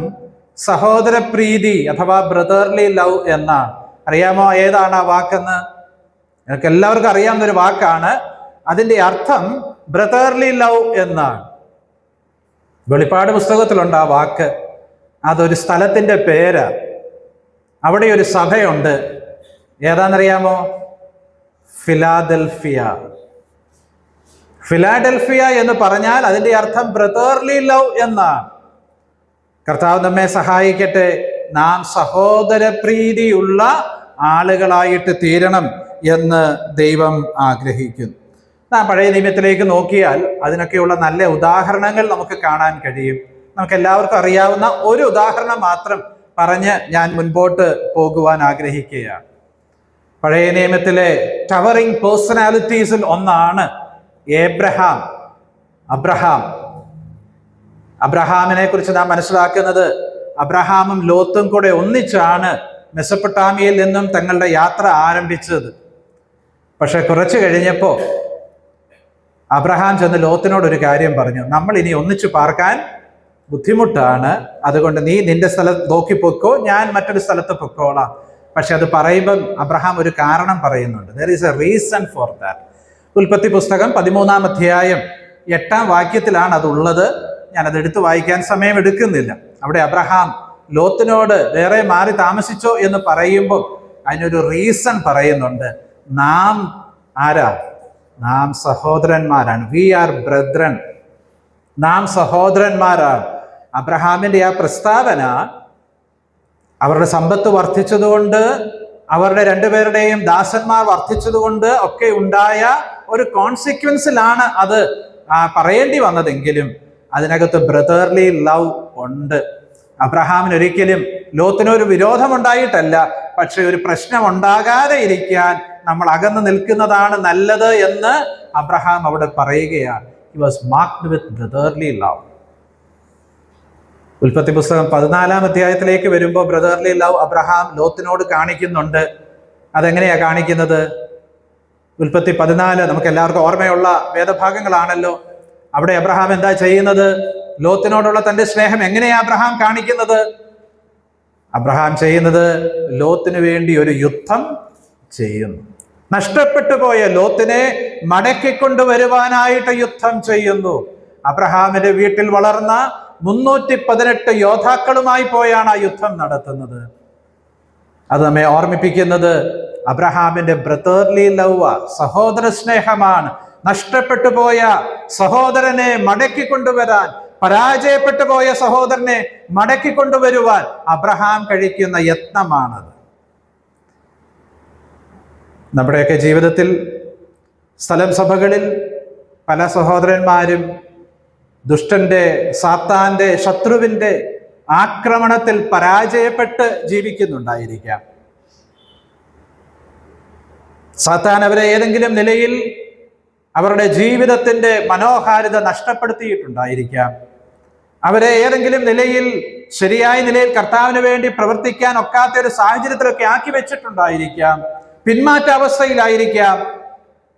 സഹോദര പ്രീതി അഥവാ ബ്രദർലി ലവ് എന്നാണ്. അറിയാമോ ഏതാണ് ആ വാക്കെന്ന്? നിങ്ങൾക്ക് എല്ലാവർക്കും അറിയാവുന്നൊരു വാക്കാണ്. അതിന്റെ അർത്ഥം ബ്രദർലി ലവ് എന്നാണ്. വെളിപ്പാട് പുസ്തകത്തിലുണ്ട് ആ വാക്ക്. അതൊരു സ്ഥലത്തിന്റെ പേര്. അവിടെ ഒരു സഭയുണ്ട്. ഏതാണെന്നറിയാമോ? ഫിലാഡൽഫിയ. ഫിലാഡൽഫിയ എന്ന് പറഞ്ഞാൽ അതിന്റെ അർത്ഥം ബ്രദർലി ലവ് എന്നാണ്. കർത്താവ് നമ്മെ സഹായിക്കട്ടെ. നാം സഹോദര പ്രീതിയുള്ള ആളുകളായിട്ട് തീരണം എന്ന് ദൈവം ആഗ്രഹിക്കുന്നു. നാം പഴയ നിയമത്തിലേക്ക് നോക്കിയാൽ അതിനൊക്കെയുള്ള നല്ല ഉദാഹരണങ്ങൾ നമുക്ക് കാണാൻ കഴിയും. നമുക്ക് എല്ലാവർക്കും അറിയാവുന്ന ഒരു ഉദാഹരണം മാത്രം പറഞ്ഞ് ഞാൻ മുൻപോട്ട് പോകുവാൻ ആഗ്രഹിക്കുകയാണ്. പഴയ നിയമത്തിലെ ടവറിംഗ് പേഴ്സണാലിറ്റീസിൽ ഒന്നാണ് അബ്രഹാമിനെ കുറിച്ച് നാം മനസ്സിലാക്കുന്നത് അബ്രഹാമും ലോത്തും കൂടെ ഒന്നിച്ചാണ് മെസൊപ്പൊട്ടാമിയയിൽ നിന്നും തങ്ങളുടെ യാത്ര ആരംഭിച്ചത്. പക്ഷെ കുറച്ച് കഴിഞ്ഞപ്പോൾ അബ്രഹാം ചെന്ന് ലോത്തിനോട് ഒരു കാര്യം പറഞ്ഞു. നമ്മൾ ഇനി ഒന്നിച്ചു പാർക്കാൻ ബുദ്ധിമുട്ടാണ്, അതുകൊണ്ട് നീ നിന്റെ സ്ഥലം നോക്കി പൊക്കോ, ഞാൻ മറ്റൊരു സ്ഥലത്ത് പൊക്കോളാം. പക്ഷെ അത് പറയുമ്പം അബ്രഹാം ഒരു കാരണം പറയുന്നുണ്ട്. There is A reason for that. ഉൽപ്പത്തി പുസ്തകം 13-ാം അധ്യായം 8-ാം വാക്യത്തിലാണ് അതുള്ളത്. ഞാനത് എടുത്ത് വായിക്കാൻ സമയം എടുക്കുന്നില്ല. അവിടെ അബ്രഹാം ലോത്തിനോട് വേറെ മാറി താമസിച്ചോ എന്ന് പറയുമ്പോൾ അതിനൊരു റീസൺ പറയുന്നുണ്ട്. നാം ആരാ? നാം സഹോദരന്മാരാണ്. V R ബ്രദ്രൻ. നാം സഹോദരന്മാരാണ്. അബ്രഹാമിന്റെ ആ പ്രസ്താവന അവരുടെ സമ്പത്ത് വർദ്ധിച്ചതുകൊണ്ട്, അവരുടെ രണ്ടുപേരുടെയും ദാസന്മാർ വർദ്ധിച്ചതുകൊണ്ട് ഒക്കെ ഉണ്ടായ ഒരു കോൺസിക്വൻസിലാണ് അത് പറയേണ്ടി വന്നതെങ്കിലും അതിനകത്ത് ബ്രദർലി ലവ് ഉണ്ട്. അബ്രഹാമിന് ഒരിക്കലും ലോത്തിനൊരു വിരോധമുണ്ടായിട്ടല്ല, പക്ഷെ ഒരു പ്രശ്നം ഉണ്ടാകാതെ ഇരിക്കാൻ നമ്മൾ അകന്ന് നിൽക്കുന്നതാണ് നല്ലത് എന്ന് അബ്രഹാം അവിടെ പറയുകയാണ്. He was marked with brotherly love. ഉൽപ്പത്തി പുസ്തകം 14 അധ്യായത്തിലേക്ക് വരുമ്പോൾ ബ്രദർലി ലവ് അബ്രഹാം ലോത്തിനോട് കാണിക്കുന്നുണ്ട്. അതെങ്ങനെയാ കാണിക്കുന്നത്? ഉൽപ്പത്തി 14 നമുക്ക് എല്ലാവർക്കും ഓർമ്മയുള്ള വേദഭാഗങ്ങളാണല്ലോ. അവിടെ അബ്രഹാം എന്താ ചെയ്യുന്നത്? ലോത്തിനോടുള്ള തന്റെ സ്നേഹം എങ്ങനെയാ അബ്രഹാം കാണിക്കുന്നത്? അബ്രഹാം ചെയ്യുന്നത് ലോത്തിന് വേണ്ടി ഒരു യുദ്ധം ചെയ്യുന്നു. നഷ്ടപ്പെട്ടു പോയ ലോത്തിനെ മടക്കിക്കൊണ്ടുവരുവാനായിട്ട് യുദ്ധം ചെയ്യുന്നു. അബ്രഹാമിന്റെ വീട്ടിൽ വളർന്ന 318 യോദ്ധാക്കളുമായി പോയാണ് ആ യുദ്ധം നടത്തുന്നത്. അത് നമ്മെ ഓർമ്മിപ്പിക്കുന്നത് അബ്രഹാമിന്റെ ബ്രദർലി ലവ്, സഹോദര സ്നേഹമാണ്. നഷ്ടപ്പെട്ടു പോയ സഹോദരനെ മടക്കിക്കൊണ്ടുവരാൻ, പരാജയപ്പെട്ടു പോയ സഹോദരനെ മടക്കിക്കൊണ്ടുവരുവാൻ അബ്രഹാം കഴിക്കുന്ന യത്നമാണത്. നമ്മുടെയൊക്കെ ജീവിതത്തിൽ സ്ഥലം സഭകളിൽ പല സഹോദരന്മാരും ദുഷ്ടന്റെ, സാത്താന്റെ, ശത്രുവിന്റെ ആക്രമണത്തിൽ പരാജയപ്പെട്ട് ജീവിക്കുന്നുണ്ടായിരിക്കാം. സാത്താൻ അവരെ ഏതെങ്കിലും നിലയിൽ അവരുടെ ജീവിതത്തിന്റെ മനോഹാരിത നഷ്ടപ്പെടുത്തിയിട്ടുണ്ടായിരിക്കാം. അവരെ ഏതെങ്കിലും നിലയിൽ ശരിയായ നിലയിൽ കർത്താവിന് വേണ്ടി പ്രവർത്തിക്കാൻ ഒക്കാത്ത ഒരു സാഹചര്യത്തിലൊക്കെ ആക്കി വെച്ചിട്ടുണ്ടായിരിക്കാം. പിന്മാറ്റ അവസ്ഥയിലായിരിക്കാം.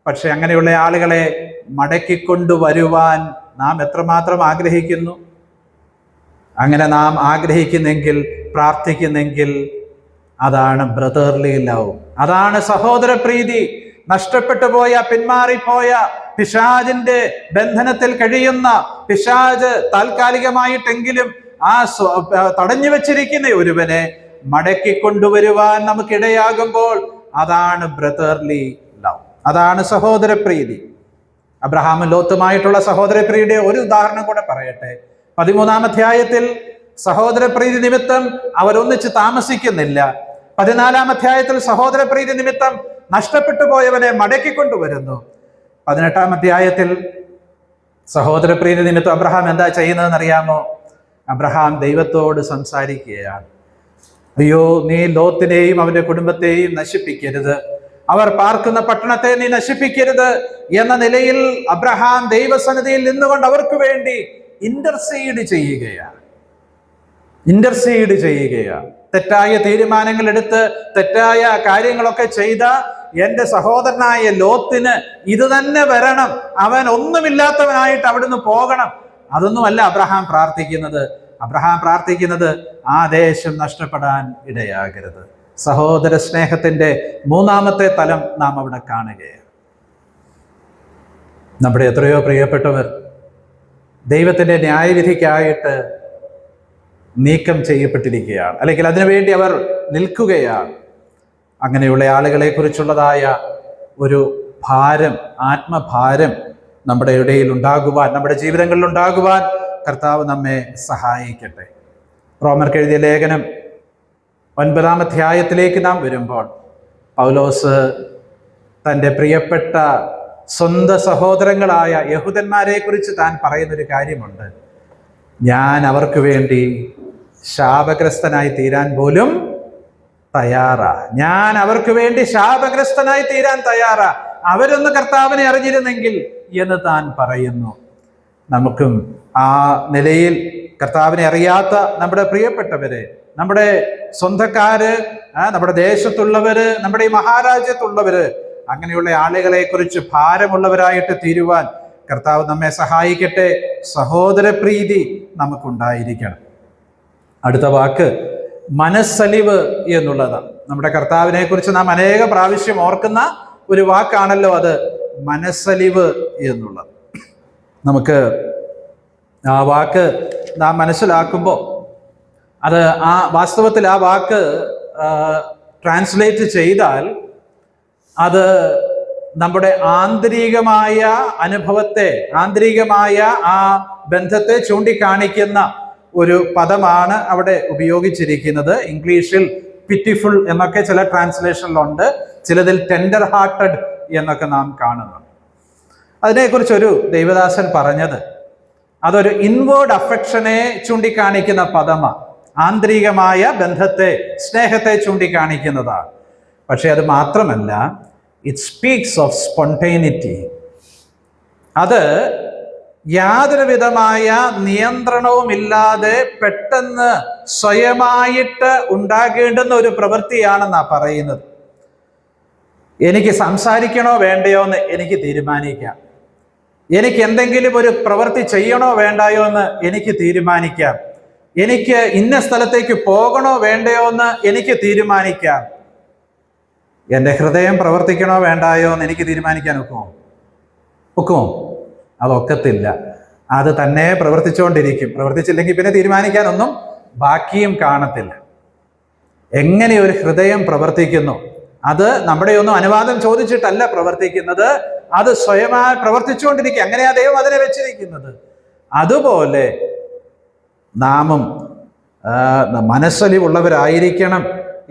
പക്ഷെ അങ്ങനെയുള്ള ആളുകളെ മടക്കിക്കൊണ്ടുവരുവാൻ നാം എത്രമാത്രം ആഗ്രഹിക്കുന്നു. അങ്ങനെ നാം ആഗ്രഹിക്കുന്നെങ്കിൽ, പ്രാർത്ഥിക്കുന്നെങ്കിൽ അതാണ് ബ്രദർലി ലവ്, അതാണ് സഹോദര പ്രീതി. നഷ്ടപ്പെട്ടു പോയ, പിന്മാറിപ്പോയ, പിശാചിന്റെ ബന്ധനത്തിൽ കഴിയുന്ന, പിശാച് താൽക്കാലികമായിട്ടെങ്കിലും ആ തടഞ്ഞു വെച്ചിരിക്കുന്ന ഒരുവനെ മടക്കിക്കൊണ്ടുവരുവാൻ നമുക്കിടയാകുമ്പോൾ അതാണ് ബ്രദർലി ലവ്, അതാണ് സഹോദര പ്രീതി. അബ്രഹാമും ലോത്തുമായിട്ടുള്ള സഹോദര പ്രീതിയുടെ ഒരു ഉദാഹരണം കൂടെ പറയട്ടെ. 13 അധ്യായത്തിൽ സഹോദര പ്രീതി നിമിത്തം അവരൊന്നിച്ച് താമസിക്കുന്നില്ല. 14 അധ്യായത്തിൽ സഹോദര പ്രീതി നിമിത്തം നഷ്ടപ്പെട്ടു പോയവനെ മടക്കിക്കൊണ്ടുവരുന്നു. 18 അധ്യായത്തിൽ സഹോദര പ്രീതി നിമിത്തം അബ്രഹാം എന്താ ചെയ്യുന്നതെന്ന് അറിയാമോ? അബ്രഹാം ദൈവത്തോട് സംസാരിക്കുകയാണ്. അയ്യോ, നീ ലോത്തിനെയും അവന്റെ കുടുംബത്തെയും നശിപ്പിക്കരുത്, അവർ പാർക്കുന്ന പട്ടണത്തെ നീ നശിപ്പിക്കരുത് എന്ന നിലയിൽ അബ്രഹാം ദൈവസന്നിധിയിൽ നിന്നുകൊണ്ട് അവർക്ക് വേണ്ടി ഇന്റർസീഡ് ചെയ്യുകയാണ്. തെറ്റായ തീരുമാനങ്ങൾ എടുത്ത്, തെറ്റായ കാര്യങ്ങളൊക്കെ ചെയ്ത എന്റെ സഹോദരനായ ലോത്തിന് ഇത് തന്നെ വരണം, അവൻ ഒന്നുമില്ലാത്തവനായിട്ട് അവിടുന്ന് പോകണം. അതൊന്നുമല്ല അബ്രഹാം പ്രാർത്ഥിക്കുന്നത്. അബ്രഹാം പ്രാർത്ഥിക്കുന്നത് ആ ദേശം നഷ്ടപ്പെടാൻ ഇടയാകരുത്. സഹോദര സ്നേഹത്തിന്റെ 3ാമത്തെ തലം നാം അവിടെ കാണുകയാണ്. നമ്മുടെ എത്രയോ പ്രിയപ്പെട്ടവർ ദൈവത്തിന്റെ ന്യായവിധിക്കായിട്ട് നീക്കം ചെയ്യപ്പെട്ടിരിക്കുകയാണ്, അല്ലെങ്കിൽ അതിനുവേണ്ടി അവർ നിൽക്കുകയാണ്. അങ്ങനെയുള്ള ആളുകളെ കുറിച്ചുള്ളതായ ഒരു ഭാരം, ആത്മഭാരം നമ്മുടെ ഇടയിൽ ഉണ്ടാകുവാൻ, നമ്മുടെ ജീവിതങ്ങളിൽ ഉണ്ടാകുവാൻ കർത്താവ് നമ്മെ സഹായിക്കട്ടെ. റോമർക്ക് എഴുതിയ ലേഖനം 9 അധ്യായത്തിലേക്ക് നാം വരുമ്പോൾ പൗലോസ് തൻ്റെ പ്രിയപ്പെട്ട സ്വന്തം സഹോദരങ്ങളായ യഹൂദന്മാരെ കുറിച്ച് താൻ പറയുന്നൊരു കാര്യമുണ്ട്. ഞാൻ അവർക്ക് വേണ്ടി ശാപഗ്രസ്തനായി തീരാൻ പോലും തയ്യാറാ. ഞാൻ അവർക്ക് വേണ്ടി ശാപഗ്രസ്തനായി തീരാൻ തയ്യാറാ, അവരൊന്ന് കർത്താവിനെ അറിഞ്ഞിരുന്നെങ്കിൽ എന്ന് താൻ പറയുന്നു. നമുക്കും ആ നിലയിൽ കർത്താവിനെ അറിയാത്ത നമ്മുടെ പ്രിയപ്പെട്ടവരെ, നമ്മുടെ സ്വന്തക്കാര്, നമ്മുടെ ദേശത്തുള്ളവര്, നമ്മുടെ ഈ മഹാരാജ്യത്തുള്ളവര്, അങ്ങനെയുള്ള ആളുകളെ കുറിച്ച് ഭാരമുള്ളവരായിട്ട് തീരുവാൻ കർത്താവ് നമ്മെ സഹായിക്കട്ടെ. സഹോദര പ്രീതി നമുക്കുണ്ടായിരിക്കണം. അടുത്ത വാക്ക് മനസ്സലിവ് എന്നുള്ളതാണ്. നമ്മുടെ കർത്താവിനെ കുറിച്ച് നാം അനേക പ്രാവശ്യം ഓർക്കുന്ന ഒരു വാക്കാണല്ലോ അത്, മനസ്സലിവ് എന്നുള്ളത്. നമുക്ക് ആ വാക്ക് നാം മനസ്സിലാക്കുമ്പോൾ അത് വാസ്തവത്തിൽ ആ വാക്ക് ട്രാൻസ്ലേറ്റ് ചെയ്താൽ അത് നമ്മുടെ ആന്തരികമായ അനുഭവത്തെ, ആന്തരികമായ ആ ബന്ധത്തെ ചൂണ്ടിക്കാണിക്കുന്ന ഒരു പദമാണ് അവിടെ ഉപയോഗിച്ചിരിക്കുന്നത്. ഇംഗ്ലീഷിൽ പിറ്റിഫുൾ എന്നൊക്കെ ചില ട്രാൻസ്ലേഷനിലുണ്ട്, ചിലതിൽ ടെൻഡർ ഹാർട്ടഡ് എന്നൊക്കെ നാം കാണുന്നുണ്ട്. അതിനെക്കുറിച്ചൊരു ദൈവദാസൻ പറഞ്ഞത്, അതൊരു ഇൻവേർഡ് അഫെക്ഷനെ ചൂണ്ടിക്കാണിക്കുന്ന പദമാണ്. ആന്തരികമായ ബന്ധത്തെ, സ്നേഹത്തെ ചൂണ്ടിക്കാണിക്കുന്നതാണ്. പക്ഷെ അത് മാത്രമല്ല, ഇറ്റ് സ്പീക്സ് ഓഫ് സ്പോണ്ടേനിറ്റി. അത് യാതൊരു വിധമായ നിയന്ത്രണവുമില്ലാതെ പെട്ടെന്ന് സ്വയമായിട്ട് ഉണ്ടാകേണ്ടുന്ന ഒരു പ്രവൃത്തിയാണെന്നാണ് പറയുന്നത്. എനിക്ക് സംസാരിക്കണോ വേണ്ടയോ എന്ന് എനിക്ക് തീരുമാനിക്കാം. എനിക്ക് എന്തെങ്കിലും ഒരു പ്രവൃത്തി ചെയ്യണോ വേണ്ടായോ എന്ന് എനിക്ക് തീരുമാനിക്കാം. എനിക്ക് ഇന്ന സ്ഥലത്തേക്ക് പോകണോ വേണ്ടയോ എന്ന് എനിക്ക് തീരുമാനിക്കാം. എൻ്റെ ഹൃദയം പ്രവർത്തിക്കണോ വേണ്ടായോ എന്ന് എനിക്ക് തീരുമാനിക്കാൻ ഒക്കുമോ? അതൊക്കത്തില്ല. അത് തന്നെ പ്രവർത്തിച്ചുകൊണ്ടിരിക്കും. പ്രവർത്തിച്ചില്ലെങ്കിൽ പിന്നെ തീരുമാനിക്കാനൊന്നും ബാക്കിയും കാണത്തില്ല. എങ്ങനെ ഒരു ഹൃദയം പ്രവർത്തിക്കുന്നു, അത് നമ്മുടെ ഒന്നും അനുവാദം ചോദിച്ചിട്ടല്ല പ്രവർത്തിക്കുന്നത്, അത് സ്വയമായി പ്രവർത്തിച്ചുകൊണ്ടിരിക്കുക. അങ്ങനെയാ ദൈവം അതിനെ വെച്ചിരിക്കുന്നത്. അതുപോലെ നാമും മനസ്സലിവുള്ളവരായിരിക്കണം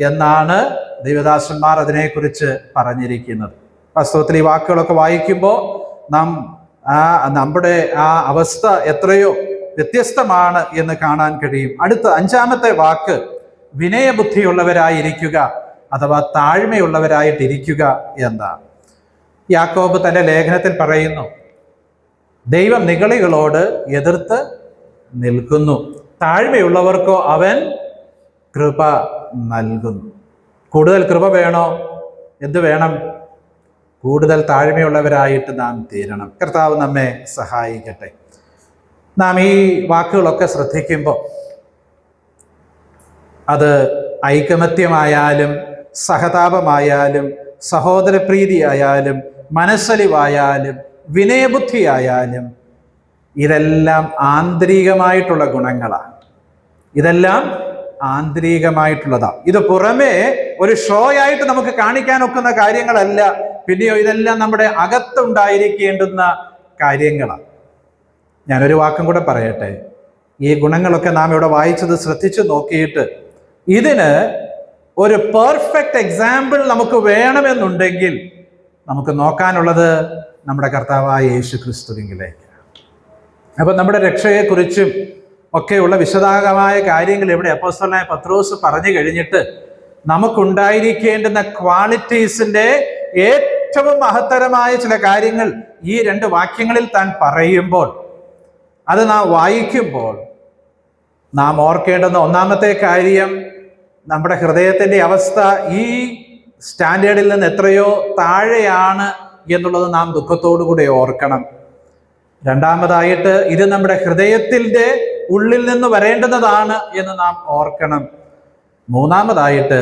എന്നാണ് ദൈവദാസന്മാർ അതിനെക്കുറിച്ച് പറഞ്ഞിരിക്കുന്നത്. വാസ്തവത്തിൽ ഈ വാക്കുകളൊക്കെ വായിക്കുമ്പോൾ നമ്മുടെ ആ അവസ്ഥ എത്രയോ വ്യത്യസ്തമാണ് എന്ന് കാണാൻ കഴിയും. അടുത്ത 5-ാമത്തെ വാക്ക് വിനയബുദ്ധിയുള്ളവരായിരിക്കുക അഥവാ താഴ്മയുള്ളവരായിട്ടിരിക്കുക എന്നാണ്. യാക്കോബ് തൻ്റെ ലേഖനത്തിൽ പറയുന്നു, ദൈവം നിഗളികളോട് എതിർത്ത് നിൽക്കുന്നു, താഴ്മയുള്ളവർക്കോ അവൻ കൃപ നൽകുന്നു. കൂടുതൽ കൃപ വേണോ? എന്ത് വേണം? കൂടുതൽ താഴ്മയുള്ളവരായിട്ട് നാം തീരണം. കർത്താവ് നമ്മെ സഹായിക്കട്ടെ. നാം ഈ വാക്കുകളൊക്കെ ശ്രദ്ധിക്കുമ്പോൾ അത് ഐകമത്യമായാലും സഹതാപമായാലും സഹോദരപ്രീതിയായാലും മനസ്സലിവായാലും വിനയബുദ്ധിയായാലും ഇതെല്ലാം ആന്തരികമായിട്ടുള്ള ഗുണങ്ങളാണ്. ഇതെല്ലാം ആന്തരികമായിട്ടുള്ളതാണ്. ഇത് പുറമേ ഒരു ഷോ ആയിട്ട് നമുക്ക് കാണിക്കാൻ ഒക്കുന്ന കാര്യങ്ങളല്ല. പിന്നെയോ ഇതെല്ലാം നമ്മുടെ അകത്തുണ്ടായിരിക്കേണ്ടുന്ന കാര്യങ്ങളാണ്. ഞാനൊരു വാക്കും കൂടെ പറയട്ടെ. ഈ ഗുണങ്ങളൊക്കെ നാം ഇവിടെ വായിച്ചത് ശ്രദ്ധിച്ചു നോക്കിയിട്ട് ഇതിന് ഒരു പെർഫെക്റ്റ് എക്സാമ്പിൾ നമുക്ക് വേണമെന്നുണ്ടെങ്കിൽ നമുക്ക് നോക്കാനുള്ളത് നമ്മുടെ കർത്താവായ യേശു ക്രിസ്തുവിങ്കിലേക്ക്. അപ്പം നമ്മുടെ രക്ഷയെക്കുറിച്ചും ഒക്കെയുള്ള വിശദമായ കാര്യങ്ങൾ ഇവിടെ അപ്പോസ്തലനായ പത്രോസ് പറഞ്ഞു കഴിഞ്ഞിട്ട് നമുക്കുണ്ടായിരിക്കേണ്ടുന്ന ക്വാളിറ്റീസിന്റെ ഏറ്റവും മഹത്തരമായ ചില കാര്യങ്ങൾ ഈ 2 വാക്യങ്ങളിൽ താൻ പറയുമ്പോൾ, അത് നാം വായിക്കുമ്പോൾ നാം ഓർക്കേണ്ടുന്ന ഒന്നാമത്തെ കാര്യം, നമ്മുടെ ഹൃദയത്തിൻ്റെ അവസ്ഥ ഈ സ്റ്റാൻഡേർഡിൽ നിന്ന് എത്രയോ താഴെയാണ് എന്നുള്ളത് നാം ദുഃഖത്തോടു കൂടെ ഓർക്കണം. രണ്ടാമതായിട്ട് ഇത് നമ്മുടെ ഹൃദയത്തിൻ്റെ ഉള്ളിൽ നിന്ന് വരേണ്ടുന്നതാണ് എന്ന് നാം ഓർക്കണം. മൂന്നാമതായിട്ട്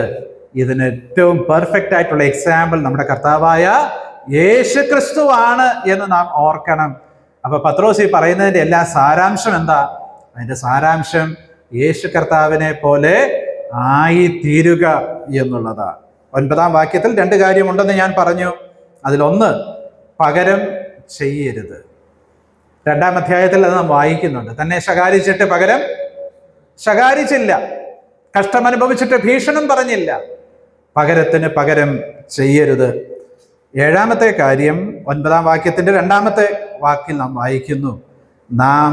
ഇതിന് ഏറ്റവും പെർഫെക്റ്റ് ആയിട്ടുള്ള എക്സാമ്പിൾ നമ്മുടെ കർത്താവായ യേശു ക്രിസ്തുവാണ് എന്ന് നാം ഓർക്കണം. അപ്പൊ പത്രോസ് ഈ പറയുന്നതിന്റെ എല്ലാ സാരാംശം എന്താ? അതിന്റെ സാരാംശം യേശു കർത്താവിനെ പോലെ ആയി തീരുക എന്നുള്ളതാണ്. 9-ാം വാക്യത്തിൽ 2 കാര്യമുണ്ടെന്ന് ഞാൻ പറഞ്ഞു. അതിലൊന്ന്, പകരം ചെയ്യരുത്. 2-ാം അധ്യായത്തിൽ അത് നാം വായിക്കുന്നുണ്ട്. തന്നെ ശകാരിച്ചിട്ട് പകരം ശകാരിച്ചില്ല, കഷ്ടമനുഭവിച്ചിട്ട് ഭീഷണം പറഞ്ഞില്ല. പകരത്തിന് പകരം ചെയ്യരുത്. 7-ാമത്തെ കാര്യം 9-ാം വാക്യത്തിന്റെ 2-ാമത്തെ വാക്കിൽ നാം വായിക്കുന്നു, നാം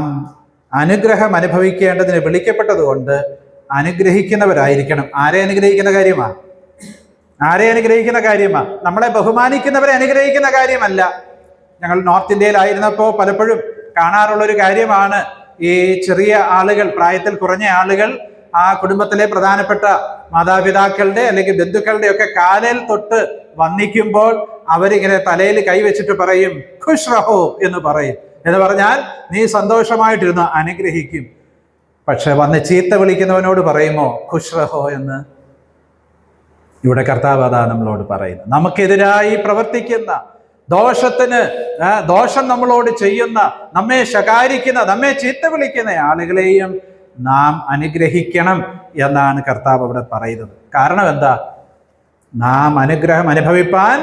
അനുഗ്രഹം അനുഭവിക്കേണ്ടതിന് വിളിക്കപ്പെട്ടതുകൊണ്ട് അനുഗ്രഹിക്കുന്നവരായിരിക്കണം. ആരെ അനുഗ്രഹിക്കുന്ന കാര്യമാണ്? ആരെ അനുഗ്രഹിക്കുന്ന കാര്യമാണ്? നമ്മളെ ബഹുമാനിക്കുന്നവരെ അനുഗ്രഹിക്കുന്ന കാര്യമല്ല. ഞങ്ങൾ നോർത്ത് ഇന്ത്യയിലായിരുന്നപ്പോൾ പലപ്പോഴും കാണാറുള്ളൊരു കാര്യമാണ്, ഈ ചെറിയ ആളുകൾ, പ്രായത്തിൽ കുറഞ്ഞ ആളുകൾ ആ കുടുംബത്തിലെ പ്രധാനപ്പെട്ട മാതാപിതാക്കളുടെ അല്ലെങ്കിൽ ബന്ധുക്കളുടെ ഒക്കെ കാലിൽ തൊട്ട് വന്ദിക്കുമ്പോൾ അവരിങ്ങനെ തലയിൽ കൈവച്ചിട്ട് പറയും ഖുഷ് റഹോ എന്ന് പറയും. എന്ന് പറഞ്ഞാൽ നീ സന്തോഷമായിട്ടിരുന്ന് അനുഗ്രഹിക്കും. പക്ഷെ വന്ന് ചീത്ത വിളിക്കുന്നവനോട് പറയുമോ ഖുഷ് റഹോ എന്ന്? ഇവിടെ കർത്താവ് അതാ നമ്മളോട് പറയുന്നത്. നമുക്കെതിരായി പ്രവർത്തിക്കുന്ന, ദോഷം നമ്മളോട് ചെയ്യുന്ന, നമ്മെ ശകാരിക്കുന്ന, നമ്മെ ചീത്ത വിളിക്കുന്ന ആളുകളെയും നാം അനുഗ്രഹിക്കണം എന്നാണ് കർത്താവ് അവിടെ പറയുന്നത്. കാരണം എന്താ? നാം അനുഗ്രഹം അനുഭവിപ്പാൻ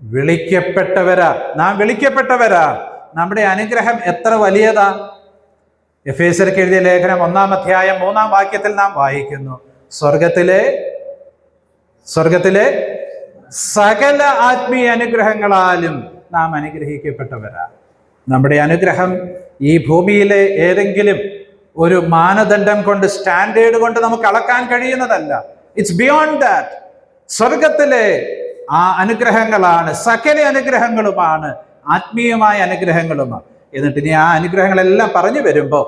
വിളിക്കപ്പെട്ടവരാ. നാം വിളിക്കപ്പെട്ടവരാ. നമ്മുടെ അനുഗ്രഹം എത്ര വലിയതാ! എഫേസ്യർക്ക് എഴുതിയ ലേഖനം 1-ാം അധ്യായം 3-ാം വാക്യത്തിൽ നാം വായിക്കുന്നു, സ്വർഗത്തിലെ സകല ആത്മീയ അനുഗ്രഹങ്ങളാലും നാം അനുഗ്രഹിക്കപ്പെട്ടവരാ. നമ്മുടെ അനുഗ്രഹം ഈ ഭൂമിയിലെ ഏതെങ്കിലും ഒരു മാനദണ്ഡം കൊണ്ട്, സ്റ്റാൻഡേർഡ് കൊണ്ട് നമുക്ക് അളക്കാൻ കഴിയുന്നതല്ല. It's beyond that. സ്വർഗത്തിലെ ആ അനുഗ്രഹങ്ങളാണ്, സകല അനുഗ്രഹങ്ങളുമാണ്, ആത്മീയമായ അനുഗ്രഹങ്ങളുമാണ്. എന്നിട്ട് ഇനി ആ അനുഗ്രഹങ്ങളെല്ലാം പറഞ്ഞു വരുമ്പോൾ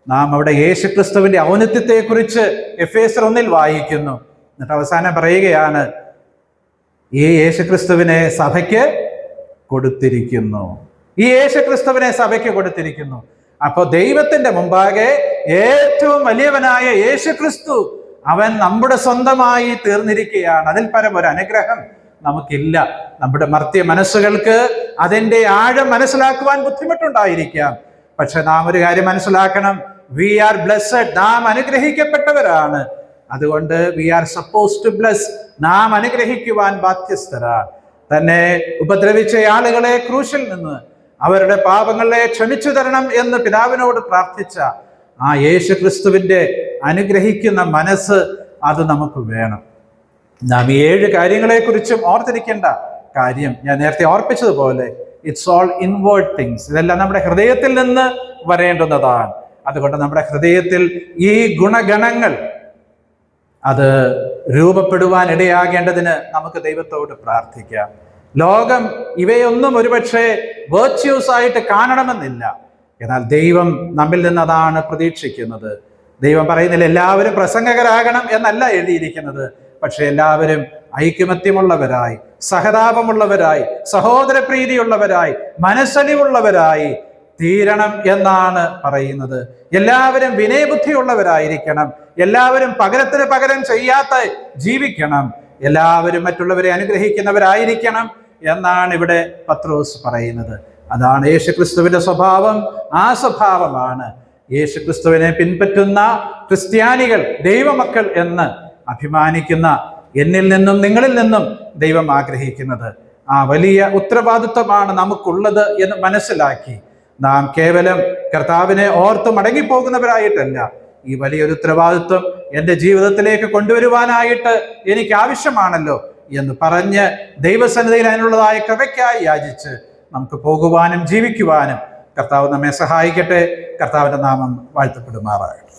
നാം അവിടെ യേശുക്രിസ്തുവിന്റെ ഔന്നത്യത്തെക്കുറിച്ച് എഫേസ്യർ 1-ൽ വായിക്കുന്നു. എന്നിട്ട് അവസാനം പറയുകയാണ്, ഈ യേശുക്രിസ്തുവിനെ സഭയ്ക്ക് കൊടുത്തിരിക്കുന്നു. ഈ യേശുക്രിസ്തുവിനെ സഭയ്ക്ക് കൊടുത്തിരിക്കുന്നു. അപ്പോൾ ദൈവത്തിന്റെ മുമ്പാകെ ഏറ്റവും വലിയവനായ യേശുക്രിസ്തു, അവൻ നമ്മുടെ സ്വന്തമായി തീർന്നിരിക്കുകയാണ്. അതിൽ പരം ഒരു അനുഗ്രഹം നമുക്കില്ല. നമ്മുടെ മർത്യ മനസ്സുകൾക്ക് അതിൻ്റെ ആഴം മനസ്സിലാക്കുവാൻ ബുദ്ധിമുട്ടുണ്ടായിരിക്കാം. പക്ഷെ നാം ഒരു കാര്യം മനസ്സിലാക്കണം, വി ആർ ബ്ലെസ്സഡ്. നാം അനുഗ്രഹിക്കപ്പെട്ടവരാണ്. അതുകൊണ്ട് we are suppose to bless. നാം അനുഗ്രഹിക്കുവാൻ ബാധ്യസ്ഥരാണ്. തന്നെ ഉപദ്രവിച്ച ആളുകളെ ക്രൂശിൽ നിന്ന് അവരുടെ പാപങ്ങളെ ക്ഷമിച്ചു തരണം എന്ന് പിതാവിനോട് പ്രാർത്ഥിച്ച ആ യേശു ക്രിസ്തുവിന്റെ അനുഗ്രഹിക്കുന്ന മനസ്സ് അത് നമുക്ക് വേണം. നാം ഈ 7 കാര്യങ്ങളെക്കുറിച്ചും ഓർത്തിരിക്കേണ്ട കാര്യം ഞാൻ നേരത്തെ ഓർപ്പിച്ചതുപോലെ, ഇറ്റ്സ് ഓൾ ഇൻവേർഡ് തിങ്സ്. ഇതെല്ലാം നമ്മുടെ ഹൃദയത്തിൽ നിന്ന് വരേണ്ടുന്നതാണ്. അതുകൊണ്ട് നമ്മുടെ ഹൃദയത്തിൽ ഈ ഗുണഗണങ്ങൾ അത് രൂപപ്പെടുവാൻ ഇടയാകേണ്ടതിന് നമുക്ക് ദൈവത്തോട് പ്രാർത്ഥിക്കാം. ലോകം ഇവയൊന്നും ഒരുപക്ഷെ വേർച്യൂസ് ആയിട്ട് കാണണമെന്നില്ല. എന്നാൽ ദൈവം നമ്മിൽ നിന്ന് അതാണ് പ്രതീക്ഷിക്കുന്നത്. ദൈവം പറയുന്നില്ല എല്ലാവരും പ്രസംഗകരാകണം എന്നല്ല എഴുതിയിരിക്കുന്നത്. പക്ഷെ എല്ലാവരും ഐകമത്യമുള്ളവരായി, സഹതാപമുള്ളവരായി, സഹോദരപ്രീതിയുള്ളവരായി, മനസ്സലിവുള്ളവരായി തീരണം എന്നാണ് പറയുന്നത്. എല്ലാവരും വിനയബുദ്ധിയുള്ളവരായിരിക്കണം. എല്ലാവരും പകരത്തിന് പകരം ചെയ്യാത്ത ജീവിക്കണം. എല്ലാവരും മറ്റുള്ളവരെ അനുഗ്രഹിക്കുന്നവരായിരിക്കണം എന്നാണ് ഇവിടെ പത്രോസ് പറയുന്നത്. അതാണ് യേശുക്രിസ്തുവിന്റെ സ്വഭാവം. ആ സ്വഭാവമാണ് യേശുക്രിസ്തുവിനെ പിൻപറ്റുന്ന ക്രിസ്ത്യാനികൾ, ദൈവമക്കൾ എന്ന് അഭിമാനിക്കുന്ന എന്നിൽ നിന്നും നിങ്ങളിൽ നിന്നും ദൈവം ആഗ്രഹിക്കുന്നത്. ആ വലിയ ഉത്തരവാദിത്വമാണ് നമുക്കുള്ളത് എന്ന് മനസ്സിലാക്കി നാം കേവലം കർത്താവിനെ ഓർത്ത് മടങ്ങിപ്പോകുന്നവരായിട്ടല്ല, ഈ വലിയൊരു ഉത്തരവാദിത്വം എൻ്റെ ജീവിതത്തിലേക്ക് കൊണ്ടുവരുവാനായിട്ട് എനിക്ക് ആവശ്യമാണല്ലോ എന്ന് പറഞ്ഞ് ദൈവസന്നിധിയിൽ അതിനുള്ളതായ കൃപയ്ക്കായി യാചിച്ച് നമുക്ക് പോകുവാനും ജീവിക്കുവാനും കർത്താവ് നമ്മെ സഹായിക്കട്ടെ. കർത്താവിൻ്റെ നാമം വാഴ്ത്തപ്പെടുമാറാകട്ടെ.